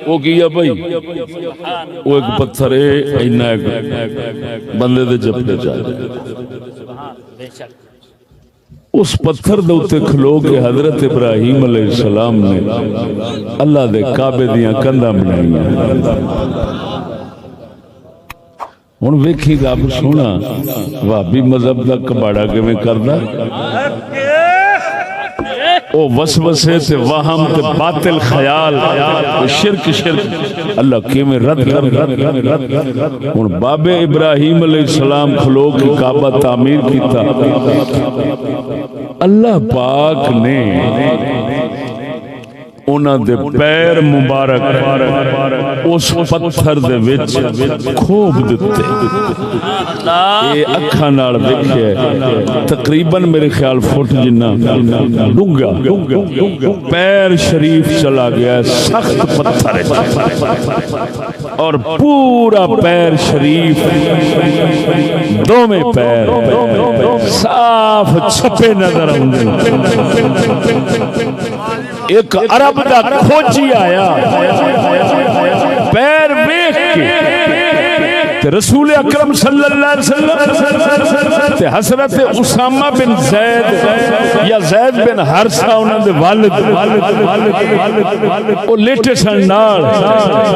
وہ کیا بھائی وہ ایک پتھر اینا بندے دے جبتے چاہتے اس پتھر دے اتے کھلو کے حضرت ابراہیم علیہ السلام نے اللہ دے کعبے دیاں کندھاں بنائیاں ہن ویکھی گا سونا وہابی مذہب دا کباڑا کیویں کردا او وسوسے تے وہم تے باطل خیال شرک اللہ کیویں رد کر ہن باب ابراہیم علیہ السلام کھلو کے کعبہ تعمیر کیتا اللہ پاک نے انہاں دے پیر مبارک اس پتھر دے وچ کھوب دتے اے اکھاں نال ویکھیا تقریباً میرے خیال فٹ جنہ ڈونگا پیر شریف چلا گیا سخت پتھر اور پورا پیر شریف دو میں پیر صاف چھپے نظر آتے ایک عرب دا کھوجی آیا پیر ویکھ کے تے رسول اکرم صلی اللہ علیہ وسلم تے حضرت اسامہ بن زید یا زید بن حارثہ انہاں دے والد او لیٹے سن نال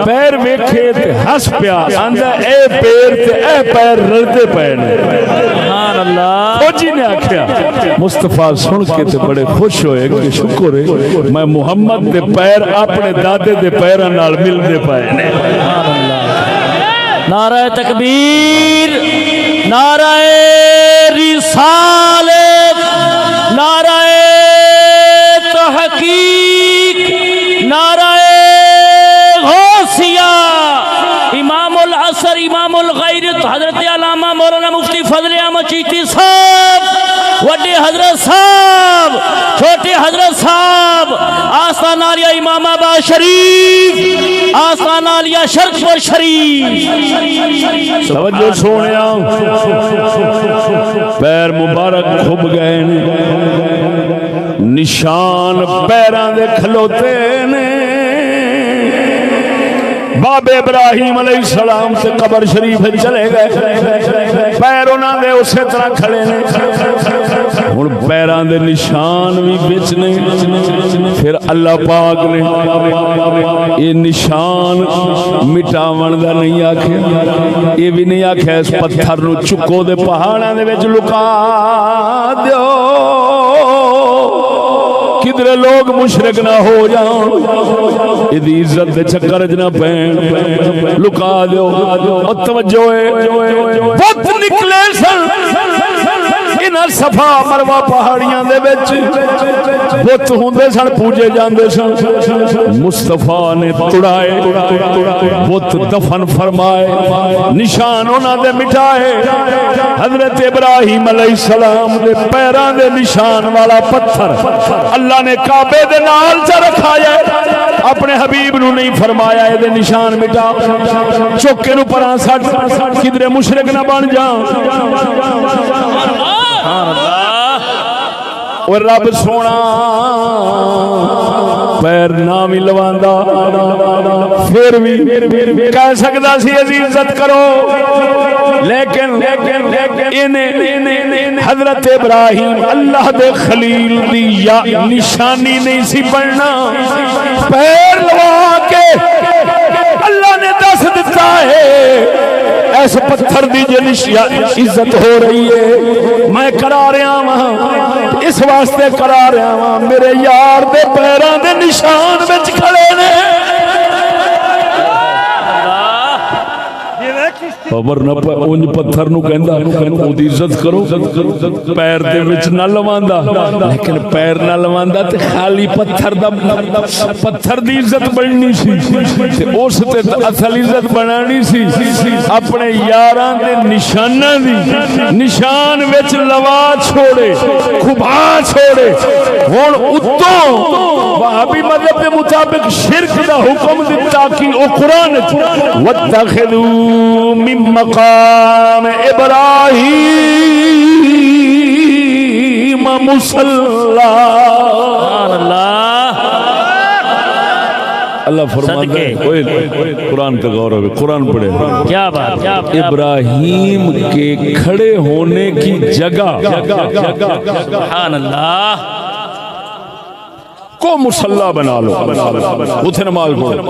پیر ویکھے تے ہس پیا آندا اے پیر تے اے پیر رلدے پے نے سبحان اللہ کھوجی نے آکھیا مصطفیٰ سن کے تے بڑے خوش ہوئے کہ شکر ہے میں محمد دے پیر اپنے دادے دے پیراں نال ملدے پے نے سبحان اللہ نعرہ تکبیر نعرہ رسالت نعرہ تحقیق نعرہ غوثیہ امام العصر امام الغیرت حضرت علامہ مولانا مفتی فضل احمد چشتی صاحب وڈے حضرت صاحب چھوٹے حضرت صاحب آستان عالیہ امام آباد شریف آستان عالیہ شرق پور شریف توجہ سونیا پیر مبارک کھب گئے نشان پیراں دے کھلوتے نے باب ابراہیم علیہ السلام سے قبر شریف چلے گئے پیر انہاں دے اسی طرح کھڑے نے ہن پیراں دے نشان بھی وچ نے پھر اللہ پاک نے یہ نشان مٹاون دا نہیں آکھیا یہ بھی نہیں آکھیا اس پتھر نو چکو دے پہاڑاں دے وچ لکا دیو کدھر لوگ مشرک نہ ہو جاؤں ادھی عزت دے چکر وچ نہ پین لکا دیو توجہ ہے بت نکلے سن انہاں صفا مروہ پہاڑیاں دے وچ بت ہوندے سن پوجے جاندے سن مصطفیٰ نے توڑائے بت دفن فرمائے نشان انہاں دے مٹائے حضرت ابراہیم علیہ السلام دے پیراں دے نشان والا پتھر اللہ نے کعبے دے نال چ رکھا ہے اپنے حبیب نو نہیں فرمایا اے دے نشان مٹا چوکے نو پراں سٹ کدھر مشرک نہ بن جاؤ اور رب سونا پیر نام ہی لواندا پھر بھی کہہ سکدا سی عزت کرو لیکن حضرت ابراہیم اللہ دے خلیل دی یا نشانی نہیں سی پڑھنا پیر لوا کے اللہ نے دس دیتا ہے ایس پتھر دی عزت ہو رہی ہے میں کرا رہا ہوں اس واسطے کرا رہا ہوں میرے یار دے پیراں دے نشان وچ کھڑے نے خبر نہ اونج پتھر نو کہندا اودی عزت کرو پیر دے وچ نہ لواندا لیکن پیر نہ لواندا تے خالی پتھر دا پتھر دی عزت بننی سی تے اس تے اصل عزت بنانی سی اپنے یاراں دے نشاناں دی نشان وچ لوا چھوڑے کھبا چھوڑے ہن اتوں وہابی مذہب دے مطابق شرک دا حکم دتا کہ او قرآن واتخذوا من مقام ابراہیم مصلی اللہ فرماتا ہے قرآن کا غور ہے، قرآن پڑھے، کیا بات، ابراہیم کے کھڑے ہونے کی جگہ سبحان اللہ کو مصلی بنا لو، اتھے نماز پڑھو،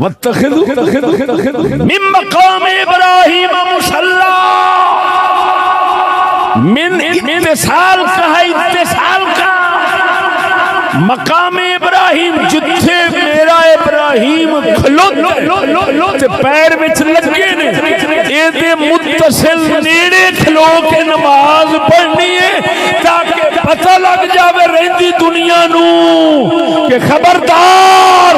وَاتَّخِذُوا مِن مَقَامِ ابراہیم مصلی، من اتصال کا ہے، اتصال کا مقام ابراہیم جتھے میرا ابراہیم کھلوتے پیر وچ لگے نے، اے دے متصل نیڑے کھلو کے نماز پڑھنی ہے تاکہ پتہ لگ جاوے رہندی دنیا نو کہ خبردار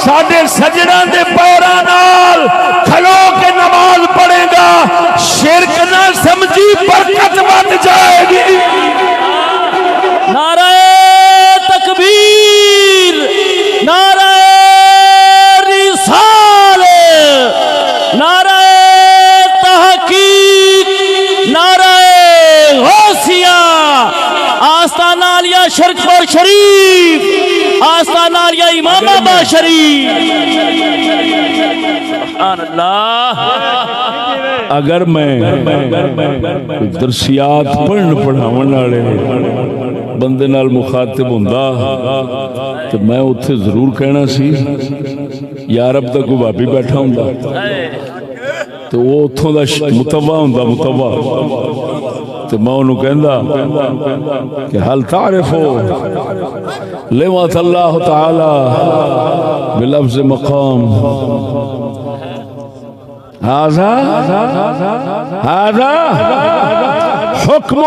ساڈے سجداں دے پیراں نال کھلو کے نماز پڑھے گا، شرک نہ سمجھی برکت ود جائے گی۔ نعرہ تکبیر، نعرہ رسالہ، نعرہ تحقیق، نعرہ غوثیہ، آستانہ علیہ شرک پر شریف، آستانہ علیہ امام آباد شریف۔ سبحان اللہ۔ اگر میں درسیات پڑھن پڑھاون والے بندے نال مخاطب ہوندا تو میں اتھے ضرور کہنا سی یار اب تک کوئی بابی بیٹھا ہوندا تو وہ اتھوں دا متوا ہوندا، متوا تو میں انہوں کہندا کہ حل تعرفو لمت اللہ تعالی بلفظ مقام هذا حكم،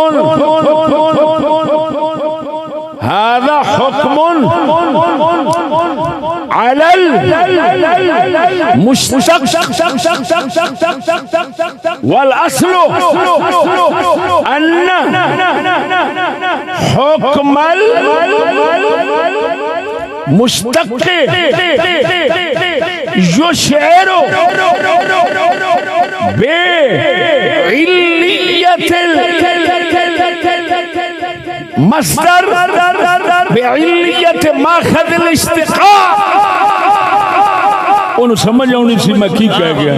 هذا حكم على المشتق والأصل أن حكم المشتق يشعر بعلیت المصدر بعلیت ماخذ الاشتقاق۔ انہوں سمجھ آؤں سی میں کی کہہ گیا،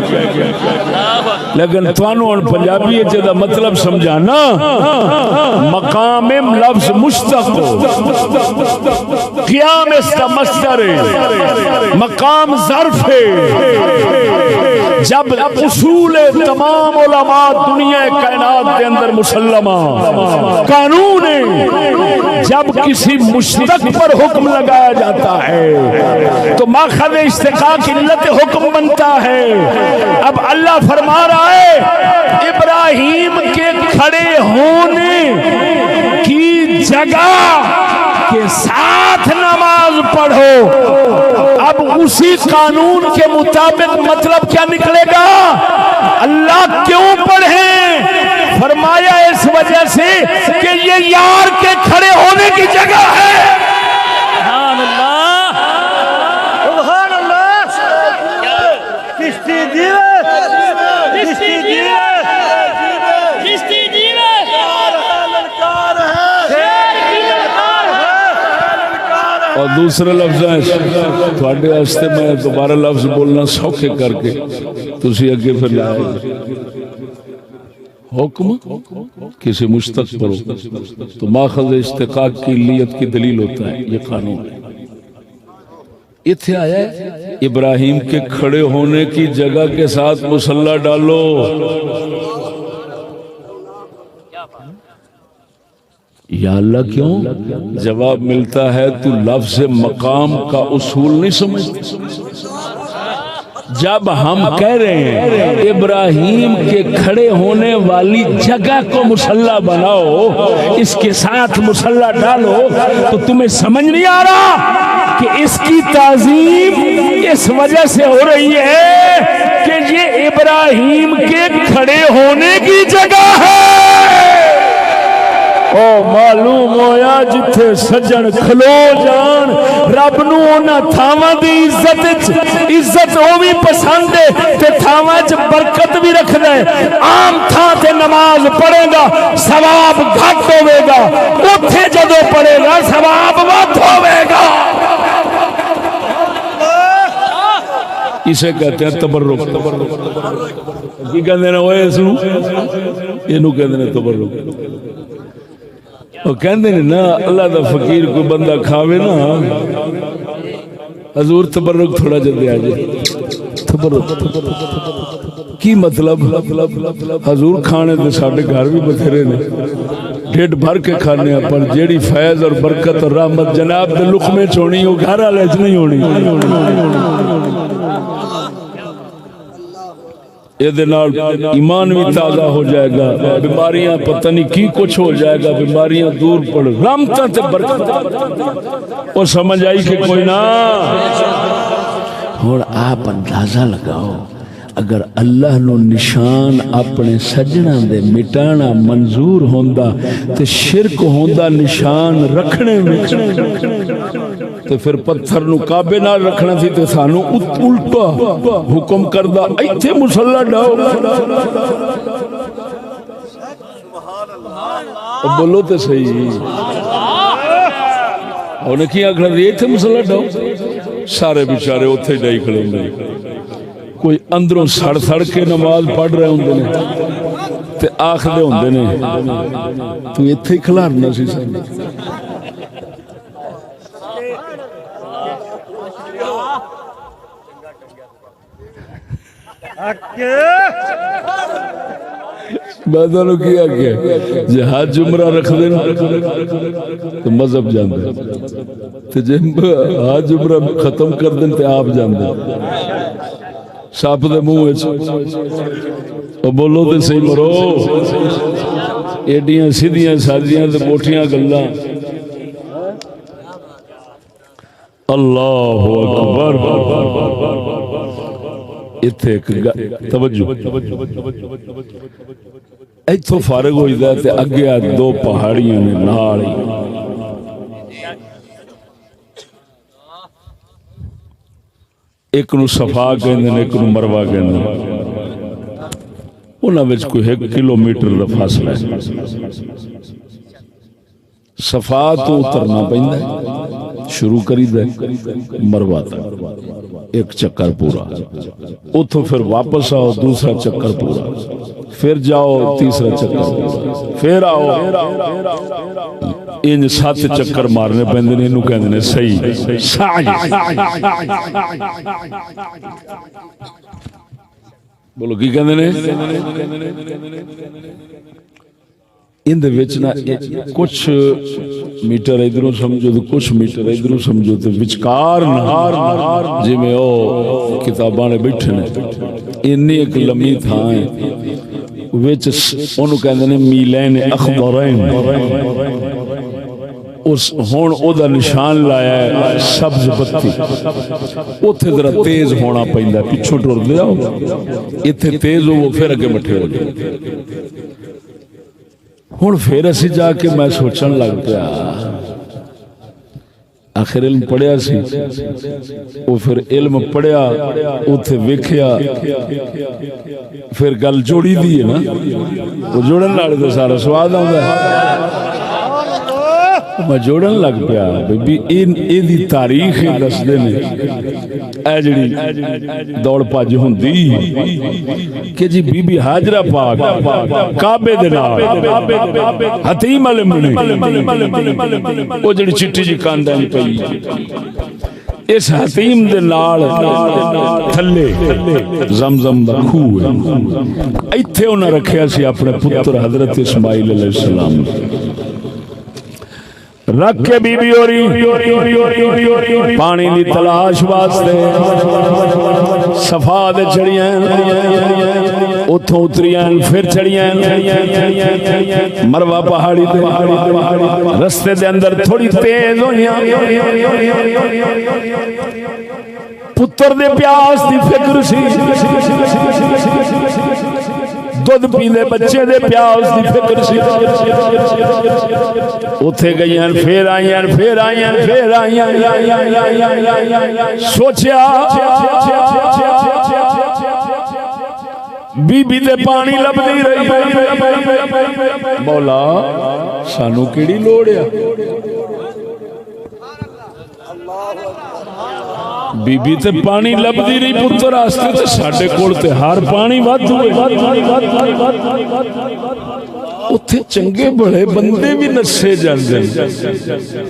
لیکن توانوں اور پنجابی جدا مطلب سمجھانا مقام لفظ مشتق قیام اس کا مصدر ہے، مقام ظرف ہے۔ جب اصول تمام علماء دنیا کائنات کے اندر مسلمہ قانون ہے، جب کسی مشتق پر حکم لگایا جاتا ہے تو ماخذ اشتقاق علت حکم بنتا ہے۔ اب اللہ فرما رہا ہے ابراہیم کے کھڑے ہونے کی جگہ کے ساتھ نماز پڑھو۔ اب اسی قانون کے مطابق مطلب کیا نکلے گا؟ اللہ کیوں پڑھیں؟ فرمایا اس وجہ سے کہ یہ یار کے کھڑے ہونے کی جگہ ہے۔ سبحان اللہ، سبحان اللہ۔ کشتی دیوے، کشتی دیوے، کشتی دیوے، للکار ہے، اور دوسرے لفظ ہیں تھوڑے واسطے میں دوبارہ لفظ بولنا سوکھے کر کے تسی اگے پھر لائے حکم کسی مشتق پر تو ماخذ اشتقاق کی علیت کی دلیل ہوتا ہے، یہ قانون ہے۔ اتھے آیا ہے ابراہیم کے کھڑے ہونے کی جگہ کے ساتھ مصلی ڈالو۔ یا اللہ کیوں؟ جواب ملتا ہے تو لفظ مقام کا اصول نہیں سمجھتے۔ جب ہم کہہ رہے ہیں ابراہیم کے کھڑے ہونے والی جگہ کو مصلی بناؤ، اس کے ساتھ مصلی ڈالو، تو تمہیں سمجھ نہیں آ رہا کہ اس کی تعظیم اس وجہ سے ہو رہی ہے کہ یہ ابراہیم کے کھڑے ہونے کی جگہ ہے۔ او معلوم ہویا جتھے سجن کھلو جان رب نو انہاں تھاواں دی عزت او بھی پسند ہے تے تھاواں وچ برکت بھی رکھدا ہے۔ عام تھاں تے نماز پڑھے گا ثواب گھٹ ہوے گا، اوتھے جدوں پڑھے گا ثواب ود ہوے گا۔ اسے کہتے ہیں تبرک کی کہتے ہیں وہ اس نو اینو کہتے ہیں تبرک وہ کہتے ہیں نا اللہ دا فقیر کوئی بندہ کھاوے نا حضور تبرک تھوڑا جلدی آ جائے تبرک کی مطلب حضور کھانے دے ساڈے گھر بھی بتھیرے نے ڈھڈ بھر کے کھانے ہیں پر جیڑی فیض اور برکت اور رحمت جناب دے لقمے چونی ہو گھر والے وچ نہیں ہونی یہ ایمان بھی تازہ ہو جائے گا بیماریاں پتہ نہیں کی کچھ ہو جائے گا بیماریاں دور پڑ رحمتاں تے برکت اور سمجھ آئی کہ کوئی نہ اور آپ اندازہ لگاؤ اگر اللہ نو نشان اپنے سجنا دے مٹانا منظور ہوندا تے شرک ہوندا نشان رکھنے میں تے پھر پتھر نو کعبے نال رکھنا سی تے سانو الٹا حکم کردا ایتھے مصلی ڈاؤ بولو تے صحیح انہیں کی آخنا ایتھے مصلی ڈاؤ سارے بیچارے اوتھے ڈائی کھڑے ہوندے کوئی اندروں سڑ سڑ کے نماز پڑھ رہے ہوندے نے تے آکھدے ہوندے نے تو ایتھے ہی کھلارنا سی سن میں تو کیا کہ جی حج عمرہ رکھ دینا تو مذہب جاندے تو جی حج عمرہ ختم کر دیں تو آپ جاندے ساپ دے منہ اور بولو تے صحیح مرو ایڈیاں سیدھیاں سادیاں تے موٹیاں گلاں اللہ اکبر اتھے توجہ ایتھوں فارغ ہوئی دا تے اگے دو پہاڑیاں نے نال ایک نو صفا کہندے نے ایک نو مروہ کہندے نے انہاں وچ کوئی 1 کلومیٹر دا فاصلہ ہے صفا تو اترنا پیندا ہے شروع کریدا ہے مروہ تک ایک چکر پورا اتھوں پھر واپس آؤ دوسرا چکر پورا پھر جاؤ تیسرا چکر پھر آؤ ان 7 چکر مارنے پیندے نے انہوں کہندے نے صحیح سعی بولو کی کہندے نے ان دے وچ نا کچھ میٹر ادھروں سمجھو تو کچھ میٹر ادھروں سمجھو تو وچکار نہار جی میں او کتاباں نے بیٹھے نے انی ایک لمبی تھاں ہے وچ اونوں کہندے نے میلین اخضرین اس ہون او دا نشان لایا ہے سبز بتی اوتھے ذرا تیز ہونا پیندا پچھوں ٹر دیا ایتھے تیز ہو وہ پھر اگے مٹھے ہو جائے ہن پھر اسی جا کے میں سوچن لگ پیا آخر علم پڑھیا سی وہ پھر علم پڑھیا اوتھے ویکھیا پھر گل جوڑی دی ہے نا وہ جوڑن نال تے سارا سواد آوندا ہے میں جوڑن لگ پیا بی دی تاریخ دس دے نے اے جڑی دوڑ پج ہوندی کہ جی بی بی حاجرہ پاک کعبے دے نال حتیم علمنی او جڑی چٹی جی کانڈاں پئی اس حتیم دے نال تھلے زمزم دا کھوہ ایتھے انہاں رکھیا سی اپنے پتر حضرت اسماعیل علیہ السلام رکھ کے بی بی اوری پانی دی تلاش واسطے صفا دے چڑیاں اتھوں اتریاں پھر چڑیاں مروہ پہاڑی تے رستے دے اندر تھوڑی تیز ہویاں پتر دے پیاس دی فکر سی دودھ پیندے بچے دے پیاس دی فکر سی اوتھے گئیاں پھر آئیاں پھر آئیاں پھر آئیاں سوچیا بی بی دے پانی لبدی رہی مولا سانو کیڑی لوڑ ہے بی بی تے پانی لبدی نہیں پتر واسطے تے ساڈے کول تے ہر پانی وادھو ہے اتھے چنگے بڑے بندے بھی نسے جاندے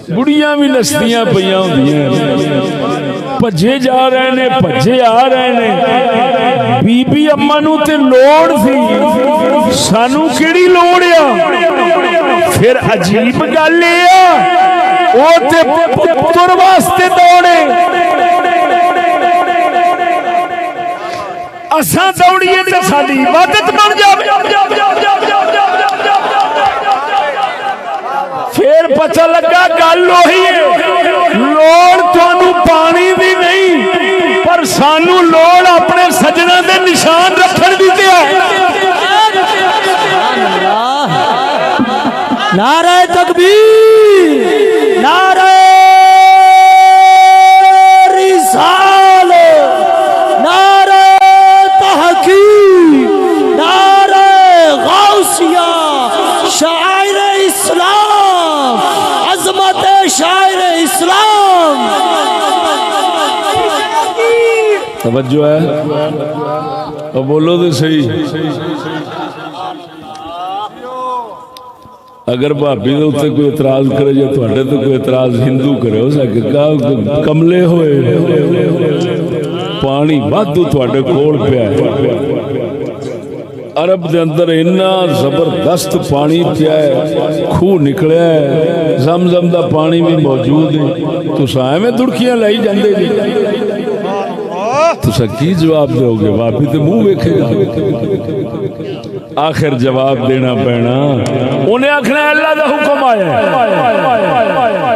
بڑیاں بھی نسدیاں پیاں ہوندیاں بھجے جا رہے نے بھجے آ رہے نے بی بی اما نو تے لوڑ سی سانو کیڑی لوڑ آ پھر عجیب گل اے او تے پتر واسطے دوڑے اساں دوڑیے تے ساڈی عبادت بن جاوے پھر پتہ لگا گل وہی ہے لوڑ تانوں پانی دی نہیں پر سانو لوڑ اپنے سجنا دے نشان رکھن دی تے ہے نعرہ تکبیر نعرہ رسالت نعرہ تحقیق نعرہ غوثیہ شاعر اسلام عظمت شاعر اسلام توجہ ہے اب بولو تو صحیح اگر بھابی دے اوتے کوئی اعتراض کرے یا تواڈے تے کوئی اعتراض ہندو کرے ہو سکے کملے ہوئے پانی وادھو تواڈے کول پیا ہے عرب دے اندر اتنا زبردست پانی پیا ہے خوہ نکلیا ہے زمزم دا پانی بھی موجود ہے تساں ایویں دڑکیاں لائی جاندے جی تساں کی جواب دو گے بھابی تے منہ ویکھے گا آخر جواب دینا پینا انہیں آکھنا اللہ دا حکم آیا ہے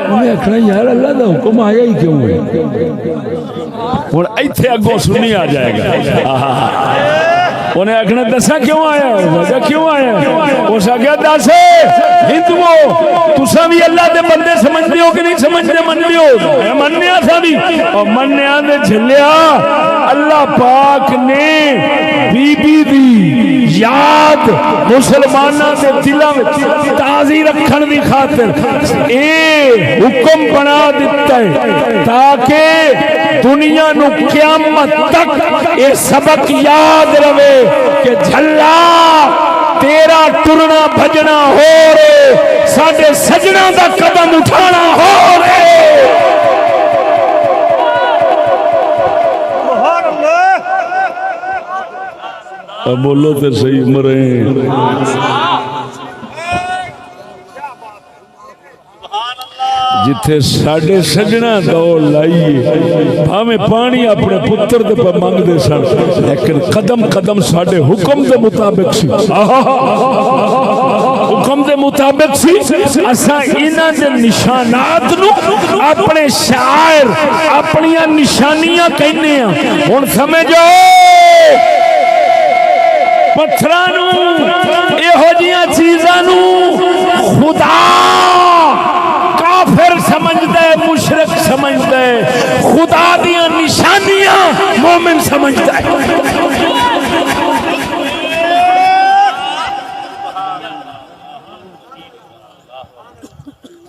انہیں آکھنا یار اللہ دا حکم آیا ہی کیوں ہے اور ایتھے اگوں سنی آ جائے گا انہیں آکھنا دسا کیوں آیا ہے کیوں آیا ہے اس آگیا دس ہندوؤں تساں بھی اللہ دے بندے سمجھتے ہو کہ نہیں سمجھتے مننے ہو مننیا تھا بھی اور مننیا دے جھلیا اللہ پاک نے بی بی دی یاد مسلمانہ دے دلوں میں تازی رکھن دی خاطر اے حکم بنا دیتا ہے تاکہ دنیا نو قیامت تک اے سبق یاد رہے کہ جھلا تیرا ٹرنا بھجنا ہو رہے ساڈے سجنا دا قدم اٹھانا ہو رہے اب بولو تو صحیح مرے جتھے ساڈے سجنا دوڑ لائیے ہمیں پانی اپنے پتر دے پر مانگ دے سن لیکن قدم قدم ساڈے حکم دے مطابق سی حکم دے مطابق سی اساں انہاں دے نشانات نو اپنے شاعر اپنی نشانیاں کہنے ہیں ہن سمجھو پتھرانو ایہو جیاں چیزانو خدا کافر سمجھدے مشرک سمجھدے خدا دیاں نشانیاں مومن سمجھدے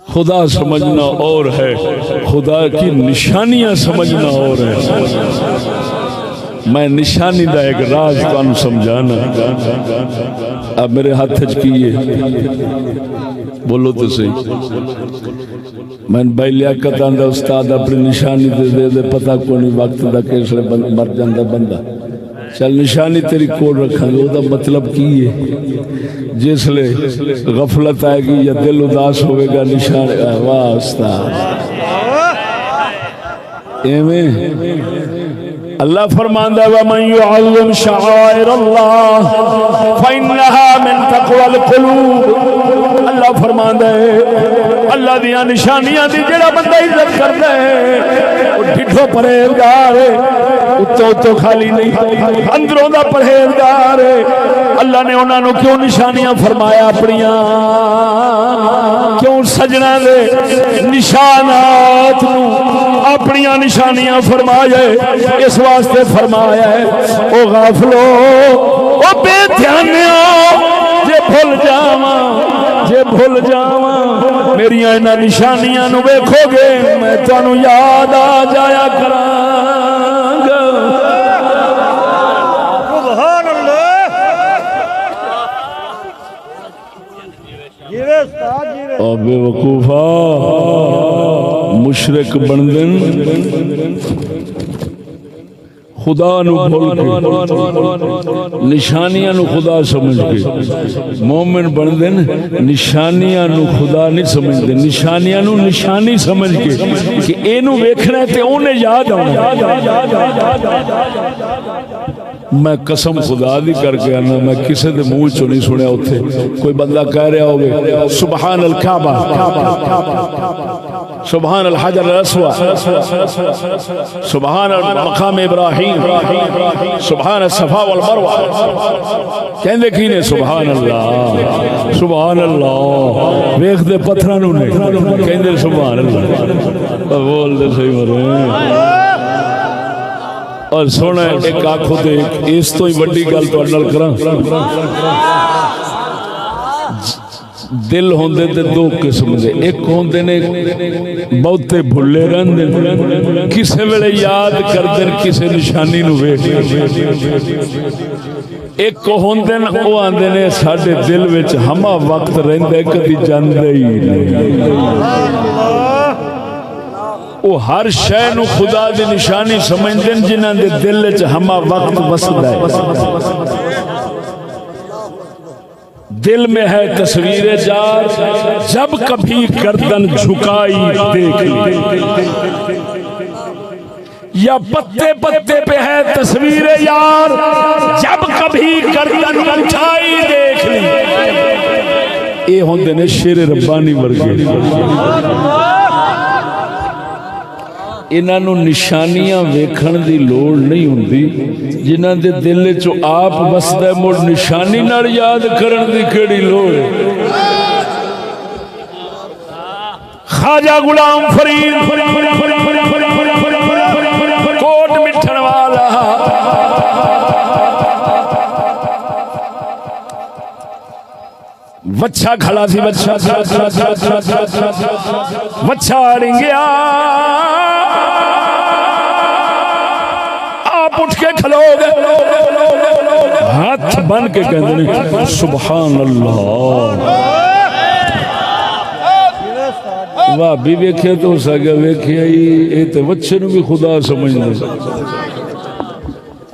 خدا سمجھنا اور ہے خدا کی نشانیاں سمجھنا اور ہے میں نشانی دا ایک راز تانوں سمجھانا اب میرے ہاتھ کیے بولو تو صحیح میں بھائی لیاقت آندا استاد اپنی نشانی دے دے پتہ کو نہیں وقت دا کیسے مر جاندا بندہ چل نشانی تیری کول رکھاں گے دا مطلب کی ہے جس لے غفلت آئے گی یا دل اداس ہوئے گا نشان واہ استاد ایویں اللہ فرماندا ہے ومن يعظم شعائر الله فانها من تقوى القلوب اللہ فرماندا ہے اللہ دی نشانیاں دی جڑا بندہ عزت کردا ہے او ڈھڈو پرہیزگار ہے اتوں تو خالی نہیں اندروں دا پرہیزگار ہے اللہ نے انہاں نو کیوں نشانیاں فرمایا اپنیاں کیوں سجنا دے نشانات نو اپنیاں نشانیاں فرمایا اس واسطے فرمایا ہے او غافلو او بے دھیانیو جے بھول جاواں میریاں انہاں نشانیاں نو ویکھو گے میں تانوں یاد آ جایا کراں گا سبحان اللہ جیوے استاد جیوے او بے وقوفا مشرک بندن خدا نو بھول کے نشانیاں نو خدا سمجھ کے مومن بندن نشانیاں نو خدا نہیں سمجھتے نشانیاں نو نشانی سمجھ کے کہ اینو ویکھنا ہے تے اونے یاد آنا میں قسم خدا دی کر کے آنا میں کسے دے منہ چوں نہیں سنیا اوتھے کوئی بندہ کہہ رہا ہوگے سبحان الکعبہ سبحان الحجر الاسود سبحان مقام ابراہیم سبحان الصفا والمروہ کہندے کینے سبحان اللہ ویکھ دے پتھراں نو نے کہندے سبحان اللہ بول دے صحیح مرے اور سونا ایک آنکھوں دے اس تو ہی بڑی گل تو اڈل کراں دل ہوندے تے دو قسم دے ایک ہوندے نے بہتے بھلے رہندے کسے ویلے یاد کردے کسے نشانی نو ویکھ ایک ہوندے نے او آندے نے ساڈے دل وچ ہما وقت رہندا کدی جاندے ہی نہیں وہ ہر شے نو خدا دی نشانی سمجھدے جنہاں دے دل وچ ہما وقت وسدا ہے دل میں ہے تصویر جار جب کبھی گردن جھکائی دیکھ لی یا پتے پتے پہ ہے تصویر یار جب کبھی گردن اٹھائی دیکھ لی اے ہوندے نے شیر ربانی ورگے انہاں نو نشانیاں ویکھن دی لوڑ نہیں ہوندی جنہاں دے دل چو آپ وسدا مڑ نشانی نال یاد کرن دی کیڑی لوڑ خواجہ غلام فرید کوٹ مٹھن والا وچھا کھڑا سی وچھا رنگیا آپ اٹھ کے کھلو گے ہاتھ بن کے کہتے سبحان اللہ واہ بھی ویکھے تو اس آگے ویکھے اے تے وچھے نو بھی خدا سمجھنے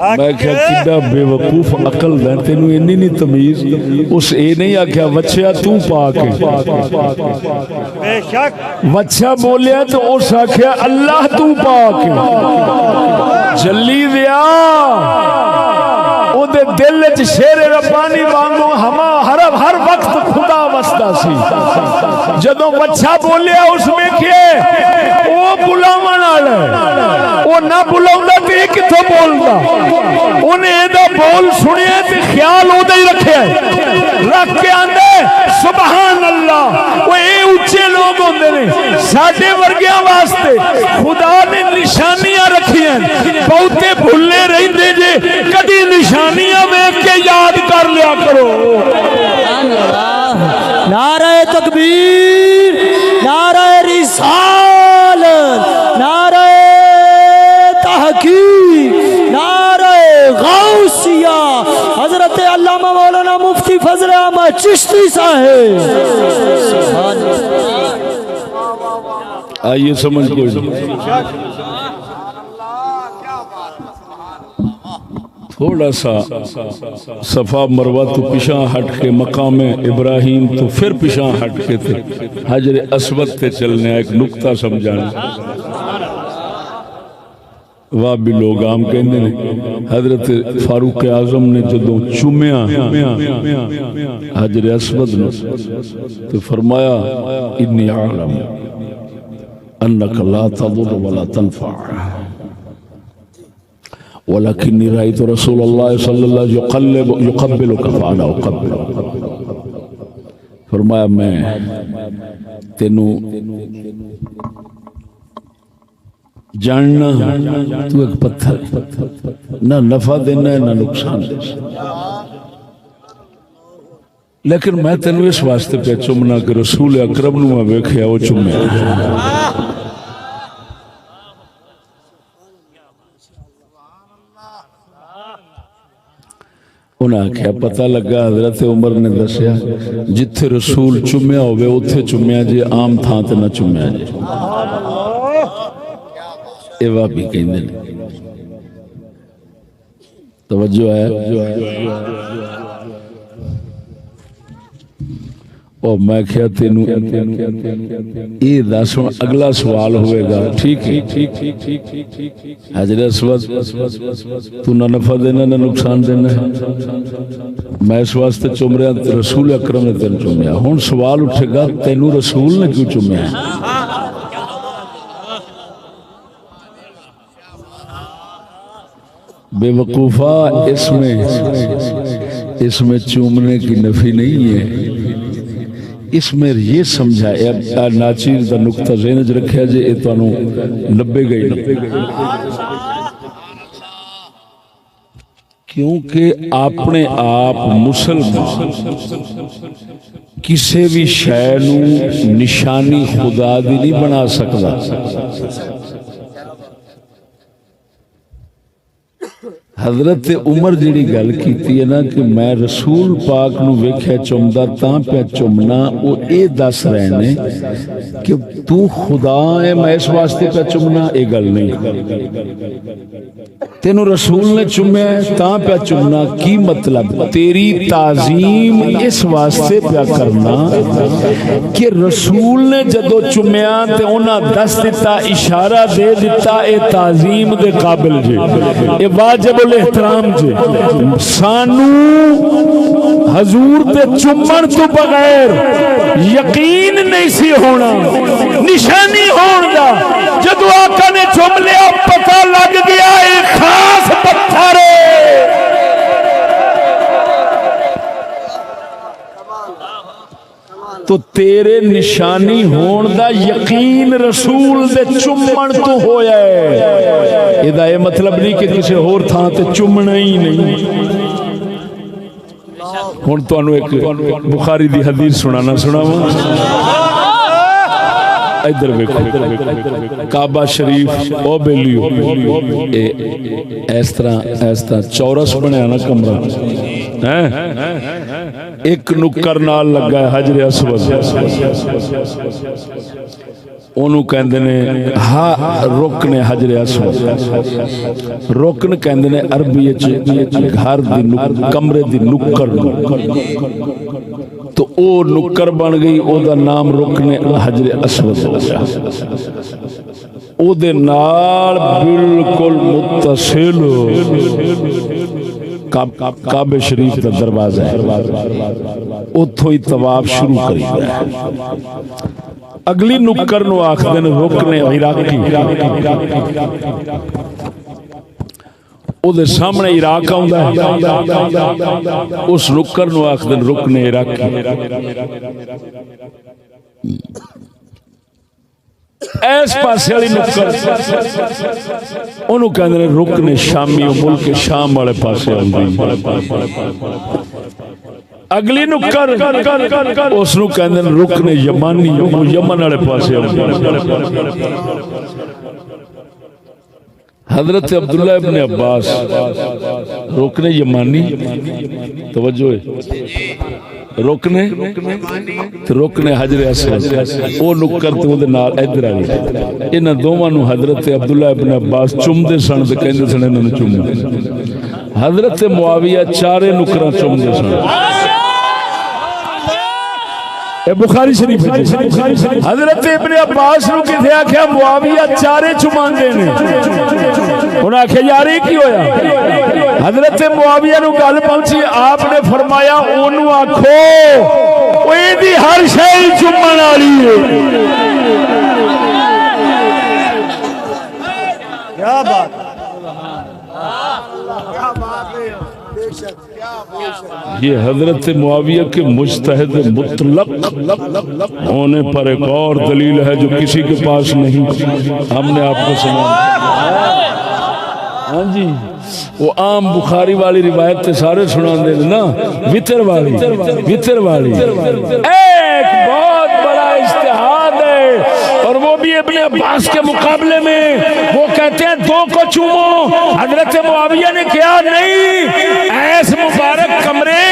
میں کہا کڈا بے وقوف عقل ہے تینو انی نہیں تمیز اس اے نہیں آکھیا وچھیا تو پاک بے شک وچھا بولیا تو اس آکھیا اللہ تو پاک جلی دیا او دے دل وچ شیر ربانی وانگو ہر وقت خدا وسدا سی جدوں وچھا بولیا اس میں کیے او بلاون والا او نہ بلاوندا تے کتھوں بولدا انہیں ادا بول سنیا تے خیال او دے رکھیا رکھ کے آندے سبحان اللہ وہ اے اونچے لوگ ہوندے نے ساڈے ورگیاں واسطے خدا نے نشانیاں رکھیاں بہتے بھولے رہندے جے کدی نشانیاں ویکھ کے یاد کر لیا کرو نعرہ تکبیر نعرہ رسالت نعرہ تحقیق نعرہ غوثیہ حضرت علامہ مولانا مفتی فضل احمد چشتی صاحب آئیے سمجھ کوئی تھوڑا سا صفا مروہ تو پیشاں ہٹ کے مقام ابراہیم تو پھر پیشاں ہٹ کے تھے حجر اسود تے چلنے ایک نکتہ سمجھانے وہ بھی لوگ عام کہنے نے حضرت فاروق اعظم نے جدوں چومیا حجر اسود نے تو فرمایا انی عالم انک لا تضر ولا تنفع ولكني رأيت رسول الله صلى الله عليه وسلم يقبلك فأنا أقبلك فرمایا میں تینو جاننا تو ایک پتھر نہ نفع دینا ہے نہ نقصان دینا لیکن میں تینوں اس واسطے پہ چومنا کہ رسول اکرم نو میں ویکھیا وہ چومیا انہاں آکھیا پتہ لگا حضرت عمر نے دسیا جتھے رسول چومیا ہوئے اتھے چومیا جے عام تھاں تے نہ چومیا جے اے وابی کہندے نے توجہ ہے اور میں کہا تینوں یہ دس اگلا سوال ہوئے گا ٹھیک ہے حضرت اسود تو نہ نفع دینا نہ نقصان دینا میں اس واسطے چوم رہا رسول اکرم نے تین چومیا ہوں سوال اٹھے گا تینوں رسول نے کیوں چومیا ہے بے وقوفہ اس میں چومنے کی نفی نہیں ہے اس میں یہ سمجھا ناچیر دا نقطہ ذہن وچ رکھیا جے اے تانوں لبے گئی کیونکہ اپنے آپ مسلمان کسی بھی شے نو نشانی خدا دی نہیں بنا سکدا حضرت عمر جڑی گل کیتی ہے نا کہ میں رسول پاک نو ویکھیا چومدا تاں پہ چومنا او اے دس رہے نے کہ تو خدا ہے میں اس واسطے پہ چومنا اے گل نہیں تینوں رسول نے چومیا تاں پہ چومنا کی مطلب تیری تعظیم اس واسطے پہ کرنا کہ رسول نے جدو چومیا تے انہاں دس دیتا اشارہ دے دیتا اے تعظیم دے قابل جے اے واجب احترام جے سانو حضور تے چمن تو بغیر یقین نہیں سی ہونا نشانی ہون دا جدو آقا نے چم لیا پتہ لگ گیا ایک خاص پتھر تو تیرے نشانی ہون دا یقین رسول دے چمن تو ہویا ہے یہ دا یہ مطلب نہیں کہ کسی اور تھا تے چمنا ہی نہیں ہون تو انہوں ایک بخاری دی حدیث سنانا سناوا ادھر ویکھو کعبہ شریف او بیلیو اس طرح چورس بنیا نا کمرہ ایک نکر نال لگا ہے حجر اسود انہوں کہندے نے رکن حجر اسود رکن کہندے نے عربی گھر دی کمرے دی نکر تو او نکر بن گئی او دا نام رکن حجر اسود او دے نال بالکل متصل کعبہ شریف دا دروازہ ہے اتھوں ہی طواف شروع کری ہے اگلی نکر نو آخدن رکن عراقی او دے سامنے عراق آؤندا ہے اس نکر نو آخدن رکن عراقی ایس پاسے والی نکر انہوں کہندے نے رکن شامی و ملک شام والے پاسے اگلی نکر اس نو کہندے نے رکن یمانی یمن والے پاسے حضرت عبداللہ ابن عباس رکن یمانی توجہ ہے رکن حجر اسود او نکر تو دے نال ادھر آ گئی انہاں دوواں نو حضرت عبداللہ ابن عباس چومدے سن تے کہندے سن انہاں نوں چومو حضرت معاویہ چارے نکراں چومدے سن اے بخاری شریف حضرت ابن عباس نو کتے آکھیا معاویہ چارے چماندے نے انہاں آکھیا یار یہ کی ہویا حضرت معاویہ نو گل پہنچی آپ نے فرمایا اونوں آکھو او ایدی ہر شے چمن والی ہے کیا بات یہ حضرت معاویہ کے مجتہد مطلق ہونے پر ایک اور دلیل ہے جو کسی کے پاس نہیں ہم نے آپ کو سنا ہاں جی وہ عام بخاری والی روایت تے سارے سنا دے نا وتر والی ایک بہت بڑا اجتہاد ہے اور وہ بھی ابن عباس کے مقابلے میں وہ کہتے ہیں 2 کو چومو حضرت معاویہ نے کہا نہیں ایس مبارک کمرے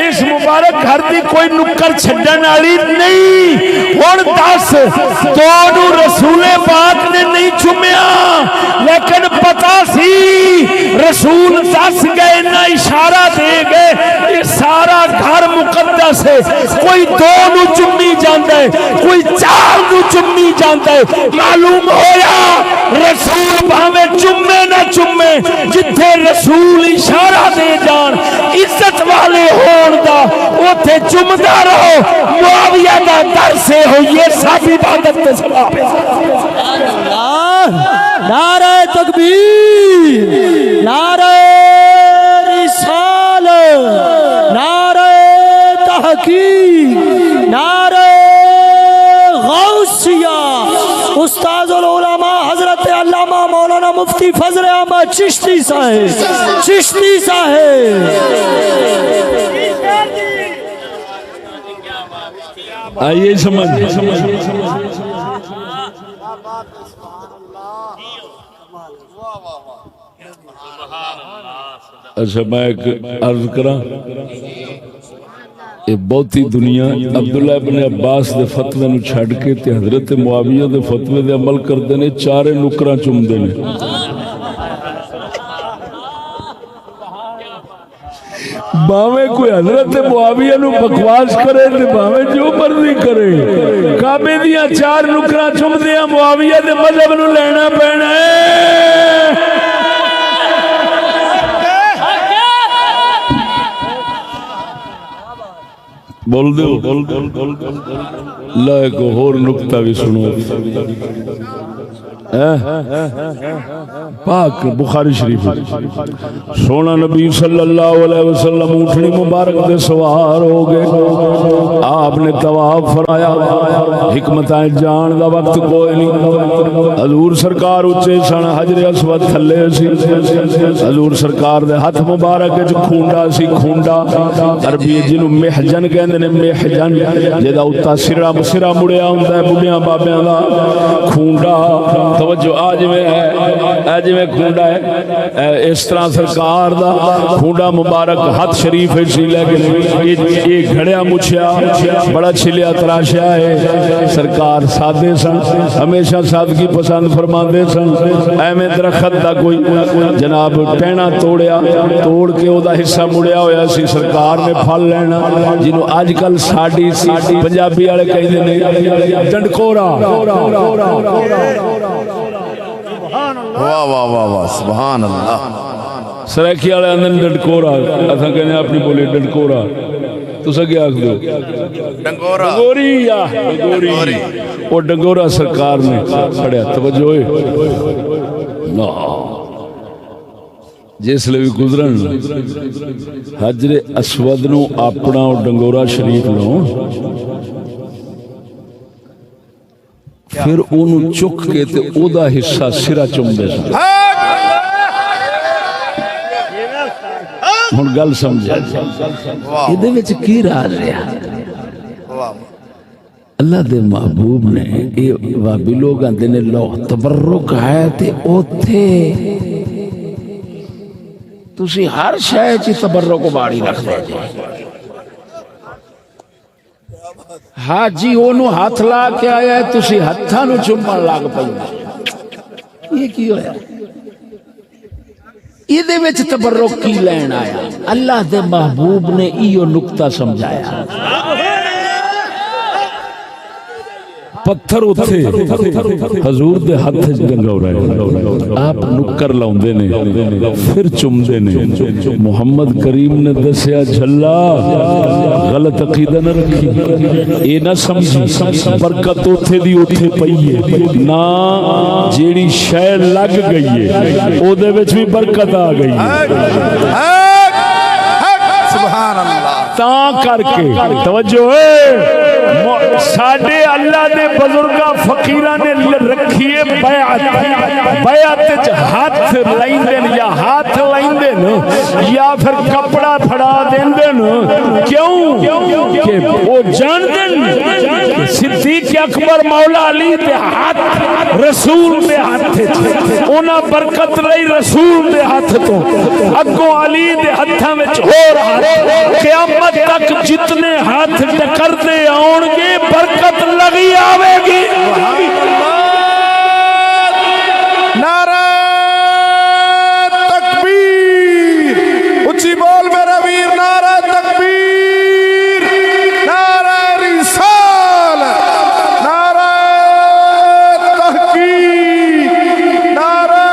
اس مبارک گھر دی کوئی نکر چھڈن والی نہیں ہن 10 دونوں رسول پاک نے نہیں چومیا لیکن پتا سی رسول دس گئے نہ اشارہ دے گئے یہ سارا گھر مقدس ہے کوئی 2 نو چمی جاندا ہے کوئی 4 نو چمی جاندا ہے معلوم ہویا رسول بھاویں چمے نہ چمے جتھے رسول اشارہ دے جان عزت والے ہون دا اوتھے چمدا رہو معاویہ دا در سے ہوئیے سب عبادت تے ثواب نعرہ تکبیر نعرہ رسالت نعرہ تحقیق نعرہ غوثیہ استاد العلماء حضرت علامہ مولانا مفتی فضل احمد چشتی صاحب آئیے سمجھ اچھا میں ایک عرض کراں یہ بہتی دنیا عبداللہ ابن عباس دے فتوے نو چھڑ کے تے حضرت معاویہ دے فتوے دے عمل کردے نے 4 نکراں چومدے نے باویں کوئی حضرت معاویہ نو بکواس کرے تے باویں جو مرضی کرے کعبے دیاں 4 نکراں چومدے ہیں معاویہ دے مذہب نو لینا پینا ہے بول دو اللہ ایک اور نکتہ بھی سنو پاک بخاری شریف سونا نبی صلی اللہ علیہ وسلم اونٹنی مبارک دے سوار ہو گئے آپ نے طواف فرمایا حکمتیں جان دا وقت کوئی نہیں حضور سرکار اونچے سن حجر اسود تھلے سی حضور سرکار دے ہاتھ مبارک وچ کھونڈا سی کھونڈا عربی جنوں محجن کہندے نے محجن جدا اوتا سرا مڑیا ہوندا ہے بڈھیاں بابیاں دا کھونڈا توجہ آج میں کھونڈا ہے اس طرح سرکار دا کھونڈا مبارک ہاتھ شریف سی لیکن یہ گھڑیا مچھیا بڑا چھلیا تراشیا ہے سرکار سادے سن ہمیشہ سادگی پسند فرماندے سن ایویں درخت دا کوئی جناب ٹہنا توڑیا توڑ کے او دا حصہ مڑیا ہویا سی سرکار نے پھل لینا جنوں اج کل ساڈی پنجابی والے کہندے نے ڈنڈکورا واہ واہ واہ واہ سبحان اللہ سریکی والے اندر ڈنڈکورا اساں کہنے اپنی بولی ڈنڈکورا تساں کیا آکھ دو ڈنگورا ڈنگوری وہ ڈنگورا سرکار نے پڑھیا توجہ ہوئے جس لئے بھی گزرن حجر اسود نو اپنا ڈنگورا شریف لو پھر انہوں چک کے تے او دا حصہ سرا چم دے سن ہن گل سمجھا ایدے وچ کی راز رہا اللہ دے محبوب نے اے وابی لوگ آندے نے لو تبرک ہے تے اوتھے تسی ہر شے چ تبرک باڑی رکھ دے حاجی اونوں ہاتھ لا کے آیا ہے تسی ہتھاں نو چومن لگ پئی یہ کی ہویا ایدے وچ تبرک کی لین آیا اللہ دے محبوب نے ایو نقطہ سمجھایا پتھر اتھے حضور دے ہاتھ وچ گنگورا ہے آپ نکر لاوندے نے پھر چمدے نے محمد کریم نے دسیا جھلا غلط عقیدہ نہ رکھی اے نہ سمجھی برکت اتھے دی اتھے پئی ہے نہ جیڑی شے لگ گئی ہے او دے وچ بھی برکت آ گئی ہے سبحان اللہ تاں کر کے توجہ ہے ساڈے اللہ دے بزرگاں فقیراں نے رکھیے بیعت بیعت ہاتھ لیندے یا ہاتھ لیندے یا پھر کپڑا پھڑا دیندے کیوں کہ وہ جاندے صدیق اکبر مولا علی دے ہاتھ رسول دے ہاتھ انہاں برکت لئی رسول دے ہاتھ تو اگوں علی دے ہتھاں وچ ہور ہاتھ قیامت تک جتنے ہاتھ ٹکرتے آؤ گے برکت لگی آوے گی نعرہ تکبیر اچھی بول میرا ویر نعرہ تکبیر نعرہ رسالت نعرہ تحقیق نعرہ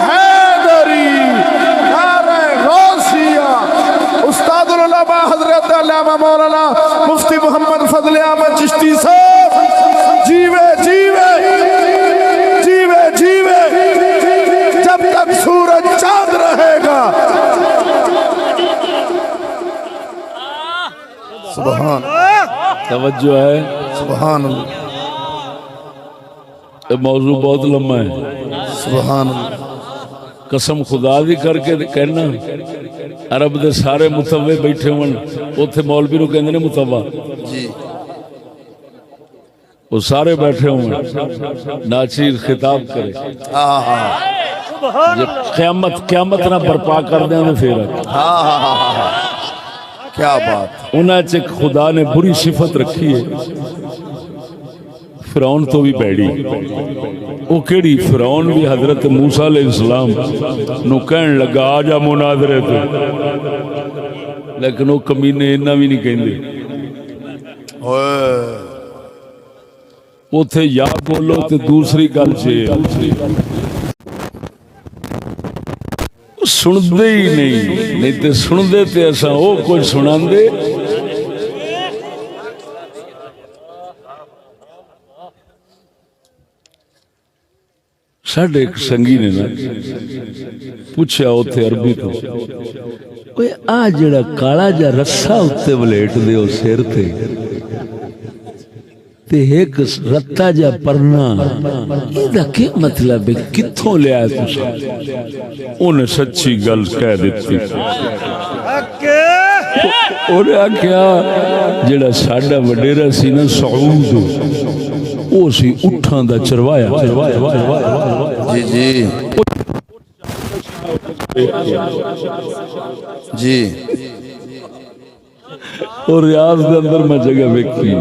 حیدری نعرہ غوثیہ استاد العلماء حضرت علامہ مولانا مفتی محمد فضل احمد چشتی صاحب جیوے جیوے جیوے جیوے جب تک سورج چاند رہے گا سبحان توجہ ہے سبحان اللہ یہ موضوع بہت لمبا ہے سبحان اللہ قسم خدا دی کر کے کہنا عرب دے سارے متوے بیٹھے ہون اوتھے مولوی نو کہندے نے متوا جی وہ سارے بیٹھے ہوں ناچیر خطاب کرے جب قیامت نہ برپا کر دیں تو پھر کیا بات انہاں چ خدا نے بری صفت رکھی ہے فرعون تو بھی پیڑی وہ کیڑی فرعون بھی حضرت موسیٰ علیہ السلام نو کہن لگا آ جا مناظرے تے لیکن وہ کمینے انہاں بھی نہیں کہندے اوتھے یا بولو تے دوسری گل سندے ہی نہیں تے سندے تے ایسا وہ کچھ سناندے ساڈے ایک سنگی نے نا پوچھا اوتھے عربی تو اوے آ جڑا کالا جا رسا اوتے ولیٹ دے او سر تے ایک رتا جا پرنا یہ کیا مطلب ہے کتھوں لے آئے تسا انہیں سچی گل کہہ دیتی انہیں کیا جڑا ساڈا وڈیرا سی نا سعود او سی اٹھاں دا چروایا جی جی جی اور ریاض دے اندر میں جگہ ویکھی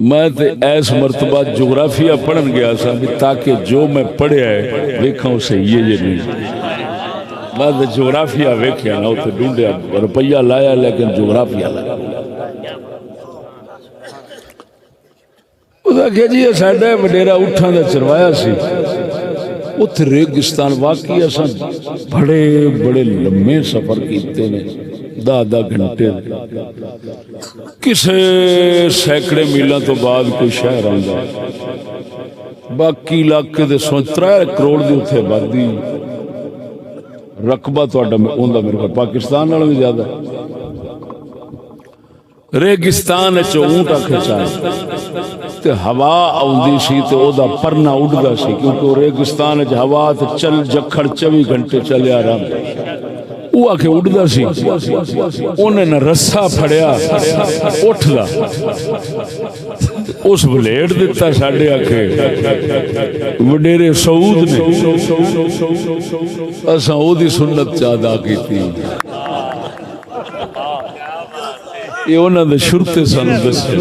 میں تے ایس مرتبہ جغرافیہ پڑھن گیا سا تاکہ جو میں پڑھیا ہے ویکھاں اسے یہ نہیں میں تے جغرافیہ ویکھیا نا تے ڈھونڈیا روپیہ لایا لیکن جغرافیہ لایا وہ کہ جی ساڈا وڈیرا اٹھاں دا چروایا سی اتھے ریگستان واقعی اساں بڑے بڑے لمبے سفر کیتے نے 10 گھنٹے کسے سینکڑے میلاں تو بعد کوئی شہر آندا باقی علاقے دے 3 کروڑ دی اتھے آبادی رقبہ تہاڈا اوندا میرے کول پاکستان نالوں بھی زیادہ ریگستان وچ اونٹ کھچا تے ہوا آوندی سی تے او دا پرنا اڑدا سی کیونکہ ریگستان وچ ہوا تے چل جکھڑ 24 گھنٹے چلیا رہندا وہ آ کے اڑدا سی انہیں نہ رسا پھڑیا اٹھدا اس بلیڈ دیتا ساڈے آکھے وڈیرے سعود نے اساں او دی سنت چا ادا کیتی یہ انہاں دے شرتے سن دسے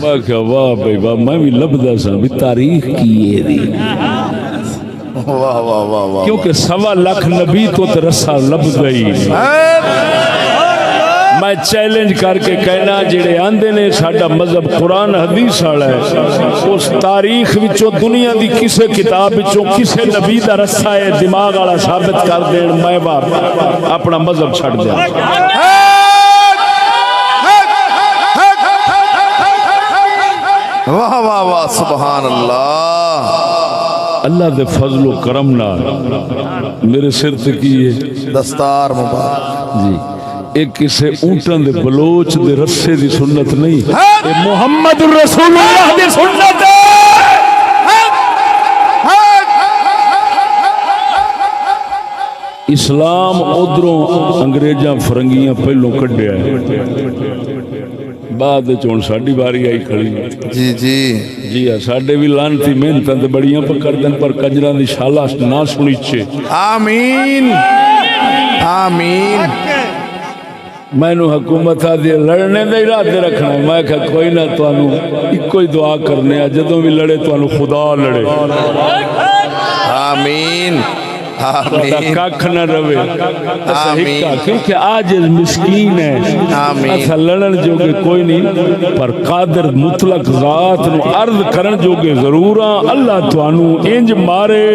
میں کہ واہ بھائی واہ میں بھی لبدا سا بھی تاریخ کی ہے دی واہ واہ واہ واہ کیونکہ 1.25 لاکھ نبی تو رسا لب گئی میں چیلنج کر کے کہنا جڑے آندے نے ساڈا مذہب قرآن حدیث والا ہے اس تاریخ وچوں دنیا دی کسے کتاب وچوں کسے نبی دا رسا ہے دماغ والا ثابت کر دین میں اپنا مذہب چھڈ دیا واہ واہ واہ سبحان اللہ اللہ دے فضل و کرم نال میرے سر تے کی ہے دستار مبارک جی ایک کسے اونٹاں دے بلوچ دے رسے دی سنت نہیں، اے محمد رسول اللہ دی سنت ہے۔ اسلام ادھروں انگریزاں فرنگیاں پہلوں کڈیا ہے، بعد چون ساڈی باری آئی کھڑی جی جی جی ہاں ساڈے بھی لانتی محنتاں تے بڑیاں پہ کردن پر کنجراں دی شالا نہ سنیچے۔ آمین آمین۔ میں نو حکومت آدھی لڑنے دے ارادے رکھنا، میں کہا کوئی نہ توانو ایک کوئی دعا کرنے جدوں بھی لڑے توانو خدا لڑے، آمین آمین کاکھ نہ روے، آمین۔ کیونکہ آج مسکین ہے، آمین۔ ایسا لڑن جو کہ کوئی نہیں، پر قادر مطلق ذات نو عرض کرن جو کہ ضروراں اللہ توانو انج مارے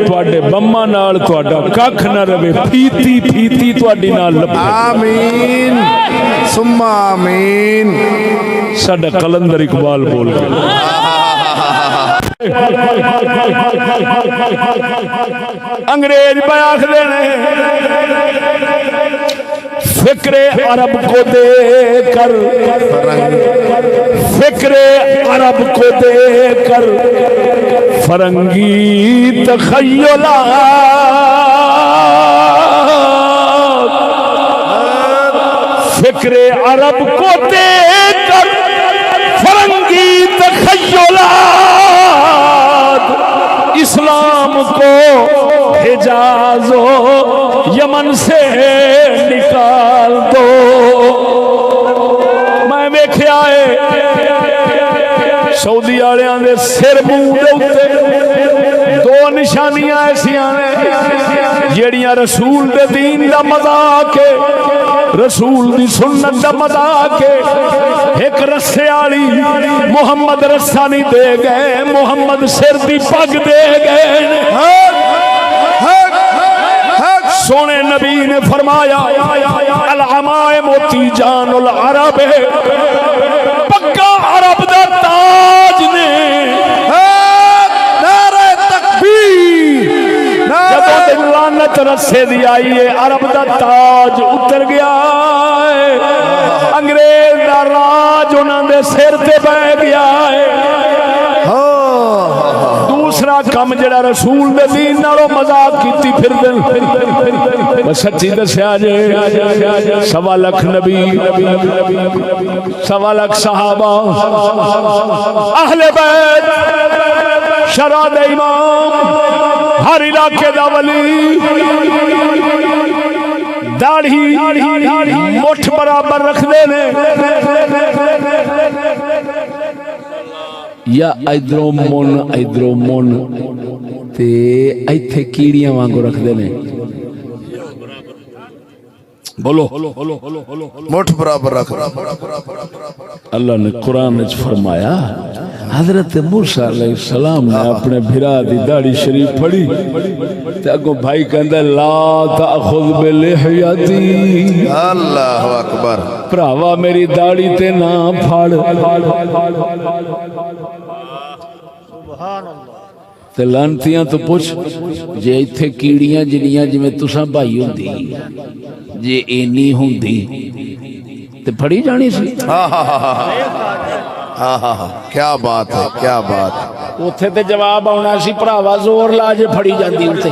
تواڈے بماں نال تواڈا کاکھ نہ روے، پھیتی پھیتی تواڈی نال لپے۔ آمین ثم آمین۔ ساڈا قلندر اقبال بول کے انگریز بیاخ دینے فکر عرب کو دے کر، فکر عرب کو دے کر فرنگی تخیلات، فکر عرب کو دے کر فرنگی تخیلات، اسلام کو حجاز و یمن سے نکال دو۔ میں ویکھیا ہے سعودی والےاں دے سر منہ دے اوتے دو نشانیاں ایسیاں نے جیڑیاں رسول دے دین دا مذاق ہے، رسول دی سنت دا مذاق ہے۔ ایک رسے والی محمد رسا نہیں دے گئے، محمد سر دی پگ دے گئے۔ سونے نبی نے فرمایا العمائم موتی جان العرب، پگا عرب دا تاج نے۔ نعرہ تکبیر، جب لعنت رسے دی آئی ہے عرب دا تاج اتر گیا ہے، انگریز دا راج انہاں دے سر تے بہ گیا ہے۔ دوسرا کم جڑا رسول دے دین نالوں مذاق کیتی پھر دل، بس سچی دسیا جے 1.25 لاکھ نبی، 1.25 لاکھ صحابہ، اہل بیت، شرع دے امام، ہر علاقے دا ولی، داڑھی مٹھ برابر رکھ دے نے، یا ادھروں من تے ایتھے کیڑیاں وانگو رکھ دے نے۔ بولو مٹھ برابر رکھ۔ اللہ نے قرآن وچ فرمایا، حضرت موسیٰ علیہ السلام نے اپنے بھرا دی داڑھی شریف پڑھی تے اگوں بھائی کہندا لا تاخذ بلحیتی، اللہ اکبر، بھراوا میری داڑھی تے نہ پھاڑ۔ سبحان اللہ۔ تے لانتیاں تو پوچھ جے ایتھے کیڑیاں جنیاں جویں تساں بھائی ہوندی جے اینی ہوندی تے پھڑی جانی سی۔ کیا بات ہے، کیا بات ہے۔ اوتھے تے جواب آنا سی بھراوا زور لا جے پھڑی جاندی اوتے۔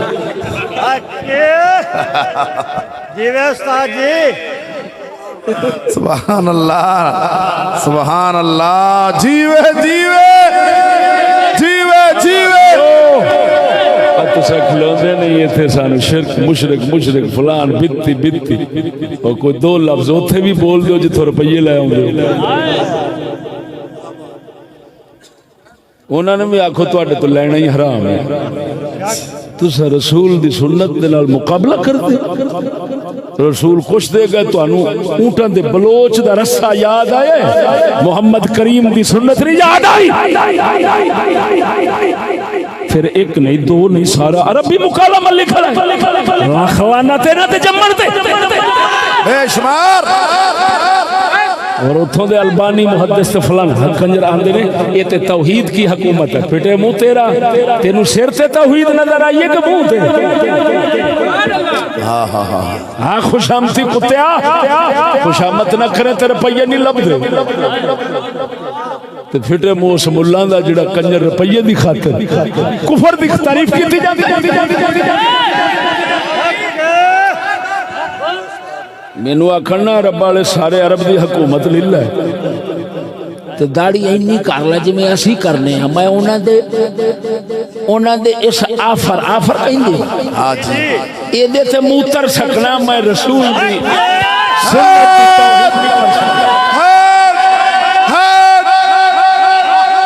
جی وے استاد جی، سبحان اللہ سبحان اللہ، جیوے جیوے جیوے جیوے۔ تساں کھلوندے نہیں ایتھے سانو شرک مشرک فلان بتی بتی، اور کوئی دو لفظ اوتھے بھی بول دیو جتھوں روپیے لے آؤندے۔ انہوں نے بھی آکھو تواڈے تو لینا ہی حرام ہے، تساں رسول دی سنت دے نال مقابلہ کر دے۔ رسول کچھ دے گئے تو اونٹاں دے بلوچ دا رسا یاد آئے، محمد کریم دی سنت نہیں یاد آئی۔ پھر ایک نہیں دو نہیں سارا عربی مکالمہ لکھا ہے، خوانا تیرا تے جمن تے بے شمار۔ اور اتھوں دے البانی محدث فلان کنجر آندے نے یہ تے توحید کی حکومت ہے پھٹے منہ تیرا تینوں سر تے توحید نظر آئیے کہ منہ تے ہاں خوشامتی کتیا خوشامت نہ کرے تے روپیے نہیں لب دے تے پھٹے منہ اس ملان دا جڑا کنجر روپیے دی خاطر کفر دی تعریف کیتی جاندی مینوں آکھنا رب والے سارے عرب دی حکومت للہ ہے تے داڑھی اینی کر لے جویں اسی کرنے ہاں میں انہاں دے اس آفر کہندے ہاں جی اے دے تے موتر سکنا میں رسول دی سنت دی توحید نہیں کر سکتا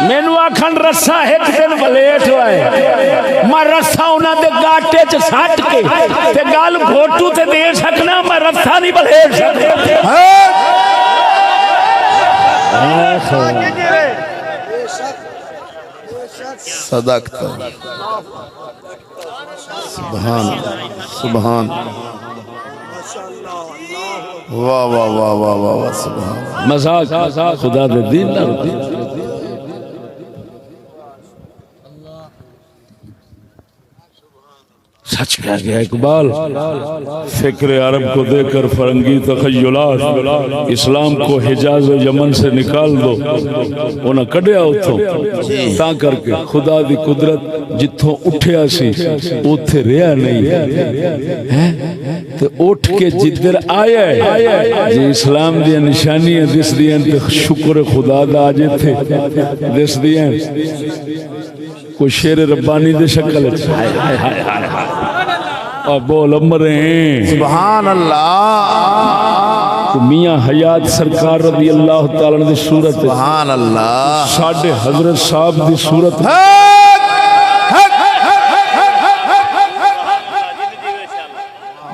مینوں آکھن رسا ایک دن ولیٹ ہوئے میں رسا انہاں دے گاٹے چ سٹ کے تے گل گھوٹو تے دے سکنا میں رسا نہیں ولیٹ سکتا صدقت سبحان سبحان واہ واہ واہ واہ واہ سبحان مذاق خدا دے دین نہ سچ کہہ گیا اقبال فکر عرب کو دے کر فرنگی تخیلات اسلام کو حجاز و یمن سے نکال دو انہاں کڈیا اتھوں تاں کر کے خدا دی قدرت جتھوں اٹھیا سی اوتھے رہیا نہیں تے اٹھ کے جدھر آیا ہے جی اسلام دی نشانیاں دس دیاں تے شکر خدا دا آجے تھے دس دیاں کوئی شیر ربانی دے شکل ہائے ہائے ہائے ہائے بول امریں سبحان اللہ میاں حیات سرکار رضی اللہ تعالیٰ دی صورت سبحان اللہ ساڑھے حضرت صاحب دی صورت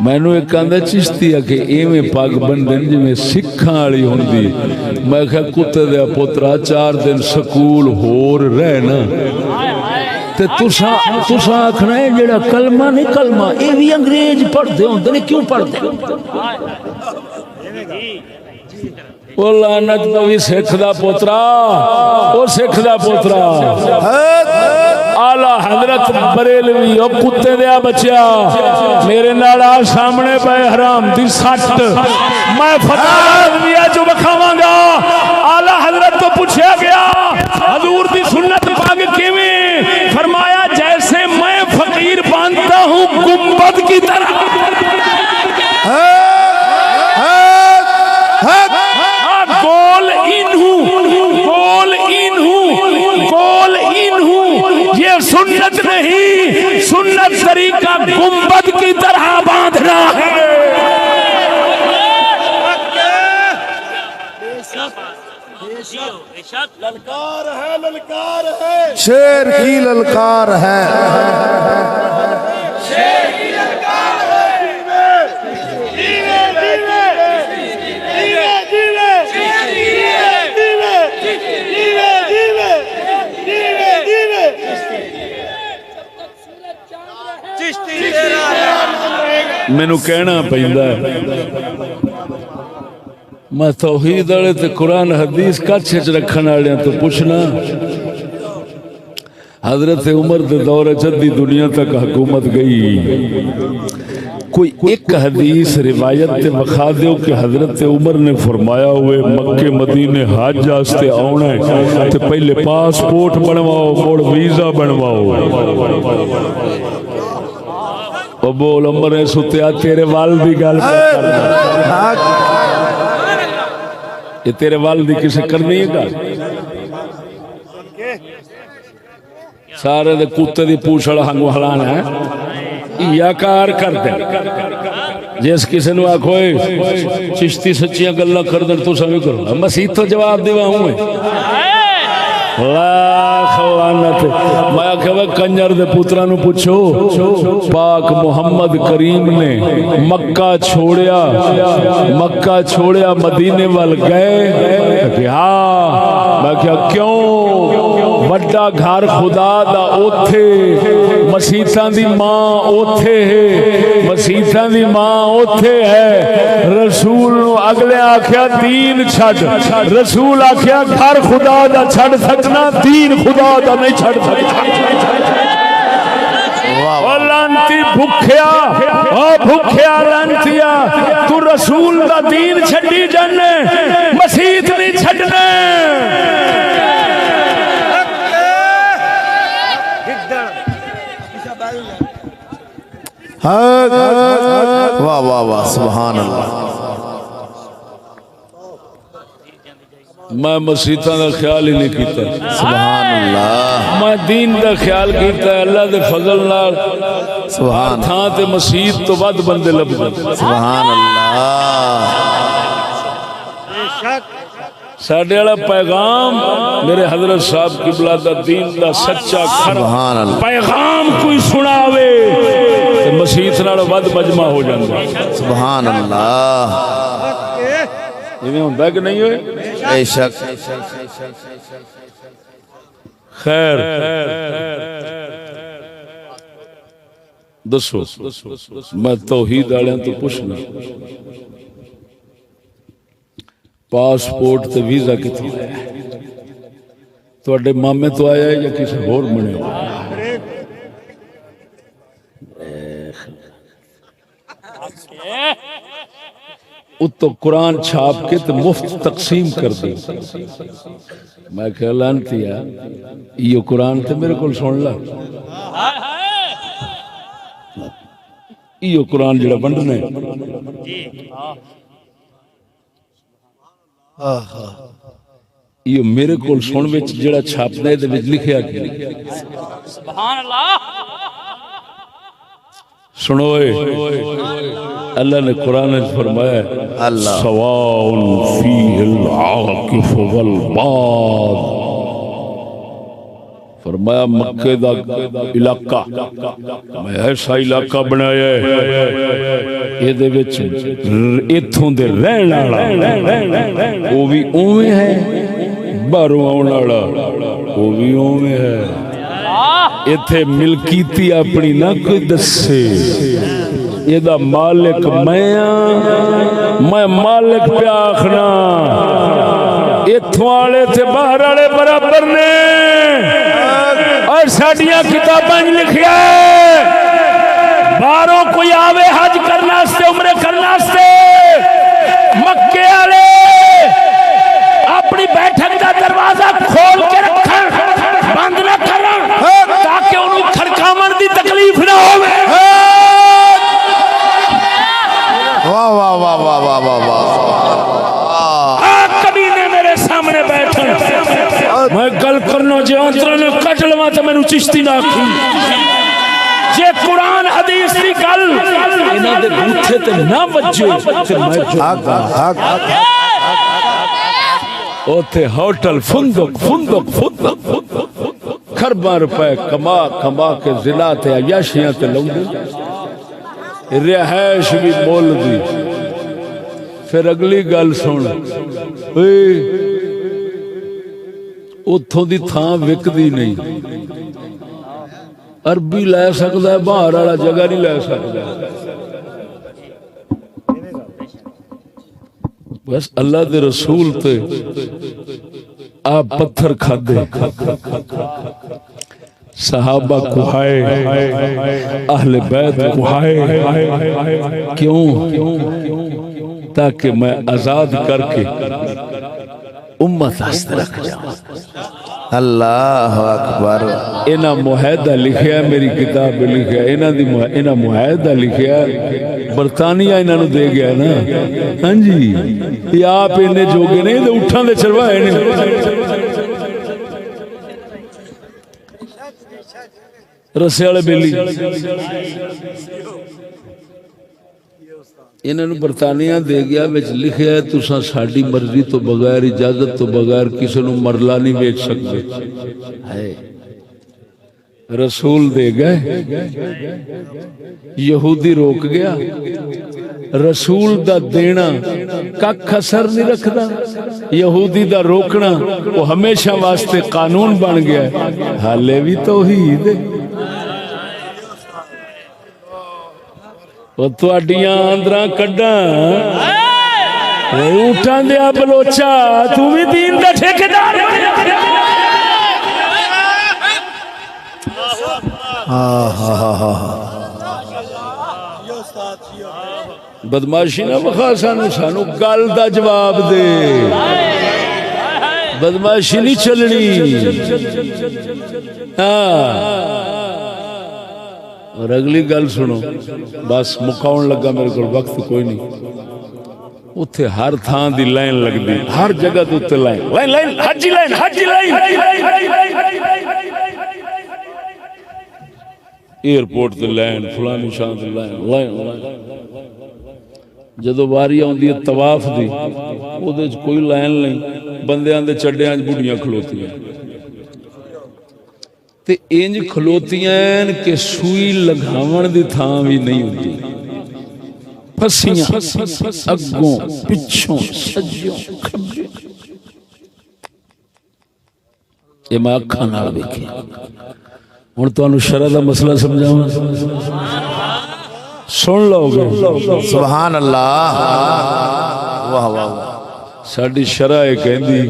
میں نے ایک کاندہ چشتی ہے کہ ایمیں پاک بندن جی میں سکھاں آڑی ہوں دی میں کہا کتے دیا پترہ 4 دن سکول ہور رہنا تے تسا آکھنا ہے جڑا کلمہ نہیں کلمہ اے بھی انگریز پڑھ دے ہوں دنے کیوں پڑھ دے او لعنت پوی سکھ دا پوترا او سکھ دا پوترا آلہ حضرت بریلوی او کتے دیا بچیا میرے ناڑا سامنے پہ حرام دی سٹ میں فتح دیا جو بکھاواں گا آلہ حضرت تو پوچھا گیا حضور دی سنت پاک کیویں فرمایا جیسے میں فقیر باندھتا ہوں گنبد کی طرح گول ان ہوں یہ سنت نہیں سنت طریقہ گنبد کی طرح باندھنا ہے للکار ہے للکار ہے شیر کی للکار ہے شیر کی للکار ہے دیوے دیوے دیوے دیوے دیوے دیوے دیوے دیوے چشتی تیرا مینوں کہنا پیندا ہے میں توحید والے تے قرآن حدیث کچھ وچ رکھن والے تو پوچھنا حضرت عمر دے دور جدی دنیا تک حکومت گئی کوئی ایک حدیث روایت تے بخا دیو کہ حضرت عمر نے فرمایا ہوئے مکے مدینے حج واسطے آنا ہے تے پہلے پاسپورٹ بنواؤ مڑ ویزا بنواؤ او بول عمر نے ستیا تیرے والد دی گل یہ تیرے والدی کسے کرنی ہے گا سارے دے کتے دی پوچھڑ ہنگو ہلانا ہے یا کار کر دے جیس کسی نو آکھوئے چشتی سچیاں گلہ کر دیں تو سمجھ کرو مسیح تو جواب دیوا ہوں لاکھ لعنت میں کہا کنجر دے پترانو پوچھو پاک محمد کریم نے مکہ چھوڑیا مدینے وال گئے کہ ہاں میں کہا کیوں ایڈا گھر خدا دا اوتھے مسیتاں دی ماں اوتھے ہے مسیتاں دی ماں اوتھے ہے رسول نو اگلے آکھیا دین چھڈ رسول آکھیا گھر خدا دا چھڈ سکنا دین خدا دا نہیں چھڈ سکتا لانتی بھکھیا بھکھیا لانتیا تو رسول دا دین چھڈی جانے مسیت نہیں چھڈنے واہ واہ واہ سبحان اللہ میں مسیتاں دا خیال ہی نہیں کیتا سبحان اللہ میں دین دا خیال کیتا اللہ دے فضل نال سبحان تھاں تے مسیت تو ود بندے لب جاندے سبحان اللہ ساڈے والا پیغام میرے حضرت صاحب قبلہ دا دین دا سچا سبحان اللہ پیغام کوئی سناوے تے مسیت نال ود مجمع ہو جاندا سبحان اللہ ایویں ہوندا کہ نہیں ہوئے بے شک خیر دسو میں توحید والوں تو پوچھنا پاسپورٹ تے ویزا کتنے آیا تواڈے مامے تو آیا ہے یا کسی اور بنے ہو اتو قرآن چھاپ کے تو مفت تقسیم کر دی میں کہ لانتی ہے یہ قرآن تے میرے کو سن لا یہ قرآن جڑا بنڈنے یہ میرے کو سن وچ جڑا چھاپنے دے وچ لکھیا گیا سبحان اللہ سنوئے اللہ نے قرآن میں فرمایا اللہ سواء فیہ العاکف والباد فرمایا مکے دا علاقہ میں ایسا علاقہ بنایا ہے یہ دے وچ ایتھوں دے رہن والا وہ بھی اوویں ہے باہروں آਉਣ والا وہ بھی اوویں ہے ایتھے ملکیتی اپنی نہ کوئی دسے یہ دا مالک میں مالک پہ آخنا ایتھوں والے تے باہر والے برابر نے اور ساڈیاں کتاباں لکھیا ہے باہروں کوئی آوے حج کرنا سے عمرے کرنا سے مکے والے اپنی بیٹھک دا دروازہ کھول کے رکھن بند نہ کرن تاکہ انہوں کھڑکاون دی تکلیف نہ ہوے واہ واہ واہ واہ واہ واہ واہ کبھی نے میرے سامنے بیٹھا میں گل کرنا جے انترا نے کٹ لوا تو میں چشتی نہ آکھوں جے قرآن حدیث دی گل انہاں دے بوتھے تے نہ بجے تے میں اوتھے ہوٹل فندق خرباں روپے کما کے زنا تے عیاشیاں تے لوندے رہائش بھی مول دی پھر اگلی گل سن اتھوں دی تھاں وکدی نہیں عربی لے سکتا ہے باہر والا جگہ نہیں لے سکتا بس اللہ دے رسول تے آپ پتھر کھادے صحابہ کوہائے اہل بیت کوہائے کیوں تاکہ میں آزاد کر کے امت ہستے رکھ جاؤں اللہ اکبر انہاں معاہدہ لکھیا میری کتاب لکھیا انہاں معاہدہ لکھیا برطانیہ انہاں نو دے گیا نا ہاں جی یہ آپ انہیں جوگے نہیں تو اٹھاں دے چلوائے نہیں رسے والے بیلی انہوں نے برطانیہ دے گیا وچ لکھیا ہے تساں ساڈی مرضی تو بغیر اجازت تو بغیر کسی نو مرلا نہیں بیچ سکتے رسول دے گئے یہودی روک گیا رسول دا دینا کھ اثر نہیں رکھدا، یہودی دا روکنا وہ ہمیشہ واسطے قانون بن گیا ہے، حالے بھی توحید ہے۔ وہ تواڈیاں آندراں کڈاں اٹھاں دیا بلوچا، تو بھی دین دا ٹھیکیدار بدماشی نہ بخا سانو، سانو گل دا جواب دے، بدماشی نہیں چلنی۔ اور اگلی گل سنو، بس مکاؤن لگا، میرے کو وقت کوئی نہیں۔ اتھے ہر تھان دی لائن لگ دی، ہر جگہ دے اتھے لائن لائن لائن حجی لائن حجی لائن، ایئرپورٹ تے لائن، فلانی شان تے لائن لائن لائن۔ جدو واری آندی ہے طواف دی، او دے کوئی لائن نہیں، بندیاں دے چڈیاں بڑیاں کھلوتی ہیں تے انج کھلوتیاں کہ سوئی لگاون دی تھان بھی نہیں ہوندی، پھسیاں اگوں پچھوں سجوں کھبے۔ یہ میں اکھاں نال ویکھیا۔ ہن تانوں شرع دا مسئلہ سمجھاواں، سن لو گے۔ سبحان اللہ، واہ واہ۔ ساڈی شرع یہ کہندی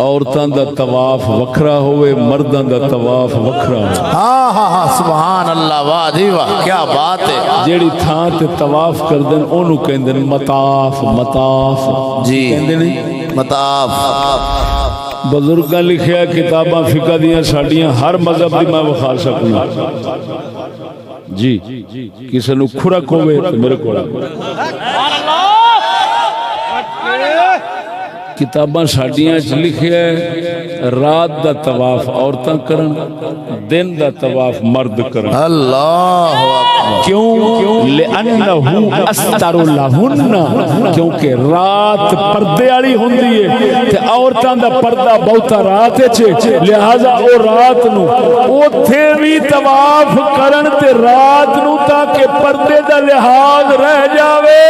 عورتاں دا طواف وکھرا ہوئے، مرداں دا طواف وکھرا ہوئے۔ ہاں ہاں ہاں، سبحان اللہ، واہ جی واہ، کیا بات ہے۔ جیڑی تھان تے طواف کردن اونوں کہندے نے مطاف، مطاف جی کہندے نے مطاف۔ بزرگاں لکھیا کتاباں فقہ دیاں ساڈیاں ہر مذہب دی میں وکھا سکنا جی۔ کسے نو کھرک ہوئے تے میرے کول کتاباں ساڈیاں چ لکھیا ہے رات دا طواف عورتاں کرن، دن دا طواف مرد کرن۔ اللہ اکبر۔ کیوں؟ لأنہ استر لہن، کیونکہ رات پردے والی ہوندی ہے تے عورتاں دا پردہ بہتا رات وچ، لہذا او رات نو اوتھے بھی طواف کرن تے رات نو تاکہ پردے دا لحاظ رہ جاوے۔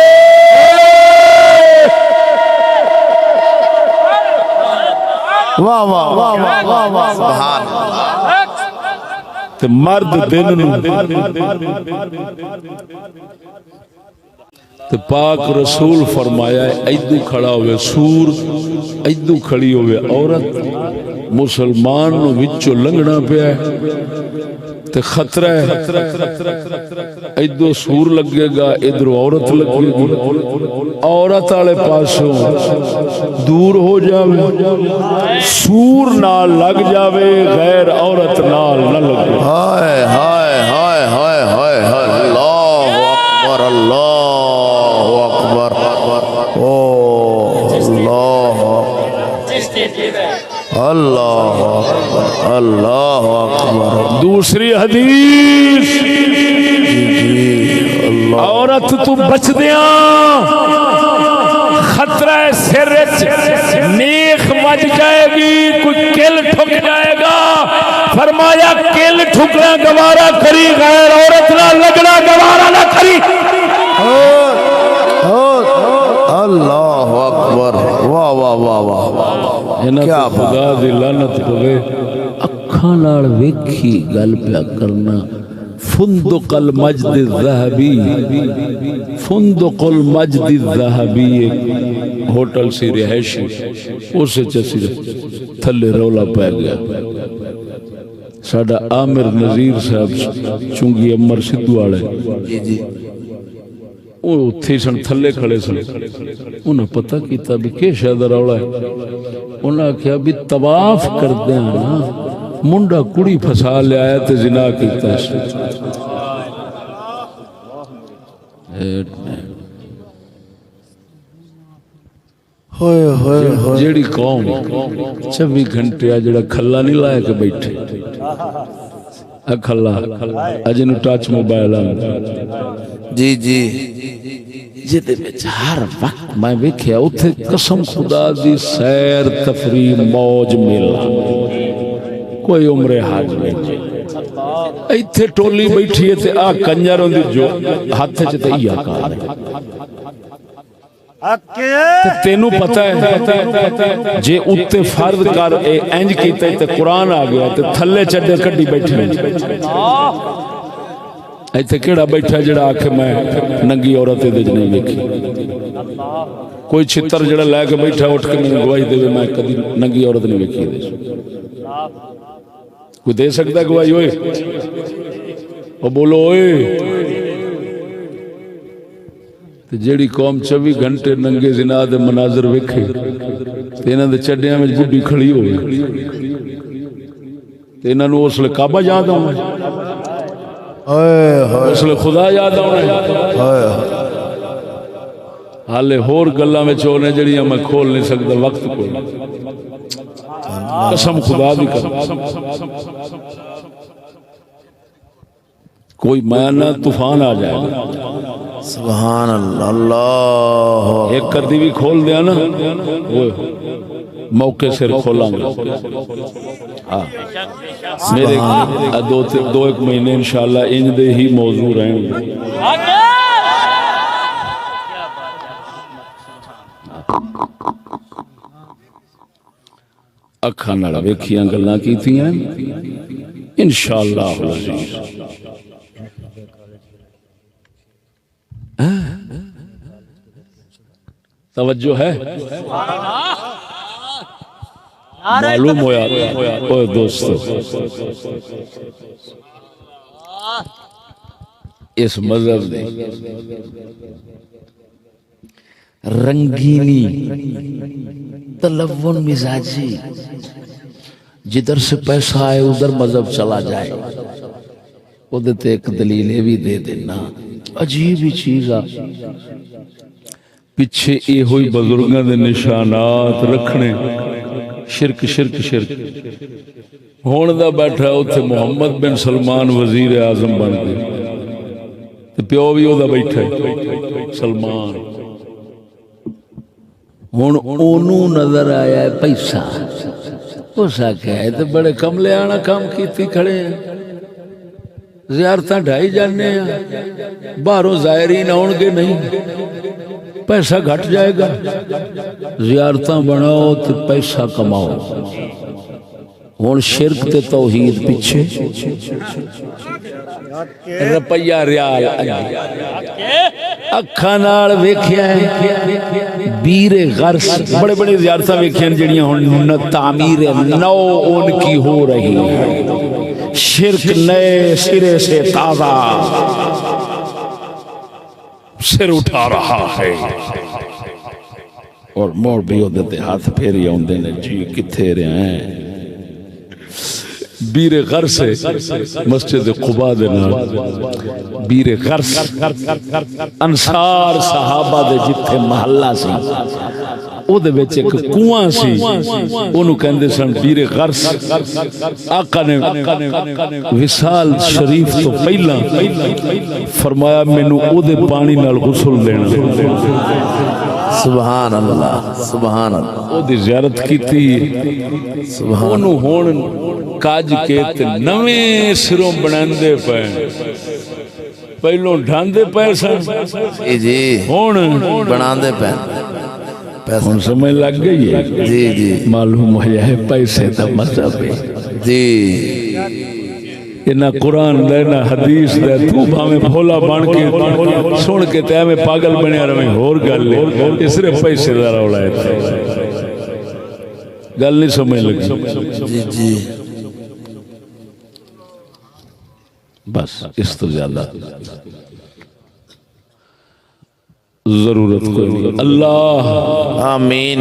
واہ واہ واہ واہ واہ واہ، سبحان اللہ۔ تے مرد دن نو تے پاک رسول فرمایا ہے ایدو کھڑا ہوئے سور، ایدو کھڑی ہوئے عورت، مسلمان نو وچو لنگنا پیا ہے تے خطرہ ہے، ایدو سور لگے گا ادھر عورت لگے گی، عورت والے پاسوں دور ہو جاوے، سور نال لگ جاوے، غیر عورت نال نہ لگے۔ ہائے ہائے ہائے ہائے ہائے، اللہ اکبر اللہ اکبر، او اللہ اللہ اکبر اللہ اکبر۔ دوسری حدیث، عورت تو بچ دیاں خطرہ سر نیخ بچ جائے گی، کوئی کل ٹھک جائے گا، فرمایا کل ٹھکنا گوارا کری، غیر عورت نہ لگنا گوارا نہ کری۔ اللہ اکبر، واہ واہ واہ واہ، کیا خدا دی لعنت پوے، اکھاں نال ویکھی گل پیا کرنا۔ فندق المجد الذهبی، فندق المجد الذهبی ایک ہوٹل سی رہائشی، اسے چسی تھلے رولا پہ گیا۔ ساڈا عامر نذیر صاحب چونگی امر سدھو والے وہ اتھے سن تھلے کھڑے سن، انہوں پتہ کیتا بھی کہ شاید رولا ہے، انہوں نے کہا بھی طواف کر دیں نا، منڈا کڑی پھسا لے آیا تے زنا کیتا ہے۔ جیڑی قوم 24 گھنٹے جڑا کھلا نہیں لائے کہ بیٹھے کھلا اجنو ٹچ موبائل جی جی جدے وچ ہر وقت میں ویکھیا اوتھے قسم خدا دی سیر تفریح موج میلا، کوئی عمر حج نہیں، ایتھے ٹولی بیٹھی ہے تے آ کنجر ہوندی جو ہاتھ چ تے یا کار تینوں پتہ ہے جے اتے فرض کر اے انج کیتا تے قرآن آ گیا تے تھلے چڈے کڈی بیٹھے ایتھے کیڑا بیٹھا جڑا آکھے میں ننگی عورت دے نہیں ویکھی کوئی چھتر جڑا لے کے بیٹھا اٹھ کے میں گواہی دے میں کبھی ننگی عورت نہیں ویکھی دے کوئی دے سکتا ہے گواہی ہوئے او بولو ہوئے جیڑی قوم 24 گھنٹے ننگے زنا دے مناظر ویکھے تے انہاں دے چڈیاں وچ بڈھی کھڑی ہوئے تے انہاں نوں اس لیے کعبہ یاد آونا اس لیے خدا یاد آونا حالے ہور گلاں وچ ہونے جڑیاں میں کھول نہیں سکدا وقت کوئی قسم خدا دی کر کوئی میانہ طوفان آ جائے گا سبحان اللہ ایک کدی بھی کھول دیا نا موقع سے کھولاں گا میرے دو ایک مہینے انشاءاللہ انج دے ہی موضوع رہیں گے اکھاں نال ویکھیاں گلاں کیتیاں انشاءاللہ العزیز توجہ ہے معلوم ہویا اوہ دوستو اس مذہب نے رنگینی تلون مزاجی جدھر سے پیسہ آئے ادھر مذہب چلا جائے وہ دیتے ایک دلیل بھی دے دینا عجیب ہی چیز آ پیچھے اے ہوئی بزرگاں دے نشانات رکھنے شرک شرک شرک ہون دا بیٹھا اتھے محمد بن سلمان وزیر اعظم بن گئے تے پیو بھی او دا بیٹھا ہے سلمان ہون اونوں نظر آیا ہے پیسہ ہو سکتا ہے تو بڑے کملے آنا کام کیتی کھڑے ہیں زیارتاں ڈھائی جانے ہیں باہروں زائرین آؤں گے نہیں پیسہ گھٹ جائے گا زیارتاں بناؤ تو پیسہ کماؤ ہون شرک تے توحید پیچھے روپیہ ریال اکھاں نال ویکھیا ہے بیر غرس بڑے بڑے زیارتاں ویکھیاں جڑیاں ہن تعمیر نو ان کی ہو رہی ہے شرک نئے سرے سے تازہ سر اٹھا رہا ہے اور موڑ بھی ہو دیتے ہاتھ پھیری ہوندے نے جی کتھے رہے ہیں بیر غرس مسجد قباء دے نال بیر غرس انصار صحابہ دے جتھے محلہ سی او دے وچ ایک کنواں سی اونوں کہندے سن بیر غرس آقا نے وصال شریف تو پہلا فرمایا مینوں او دے پانی نال غسل دینا سبحان اللہ سبحان اللہ او دی زیارت کیتی اونوں ہون کاج کے تے نویں سروں بناندے پے پہلوں ڈھاندے پے سن جی ہون بناندے پے ہن سمجھ لگ گئی ہے جی جی معلوم ہوا ہے پیسے دا مذہب ہے جی نہ قرآن دے نہ حدیث دے تو بھاویں بھولا بن کے سن کے تے میں پاگل بنیا رہے ہور گل ہے صرف پیسے دا رولا ہے گل نہیں سمجھ لگی جی جی بس اس تو زیادہ ضرورت کوئی نہیں اللہ آمین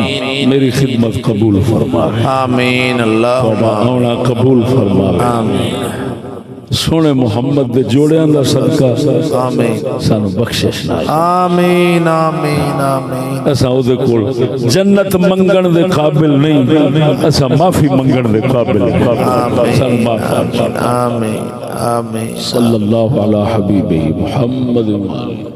میری خدمت قبول فرما آمین اللہ آنا قبول فرما آمین سونے محمد دے جوڑیاں دا صدقہ آمین سانو بخشش نہ آمین آمین آمین ایسا او دے کول جنت منگن دے قابل نہیں ایسا معافی منگن دے قابل آمین آمین آمین صلی اللہ علی حبیبہ محمد و آلہ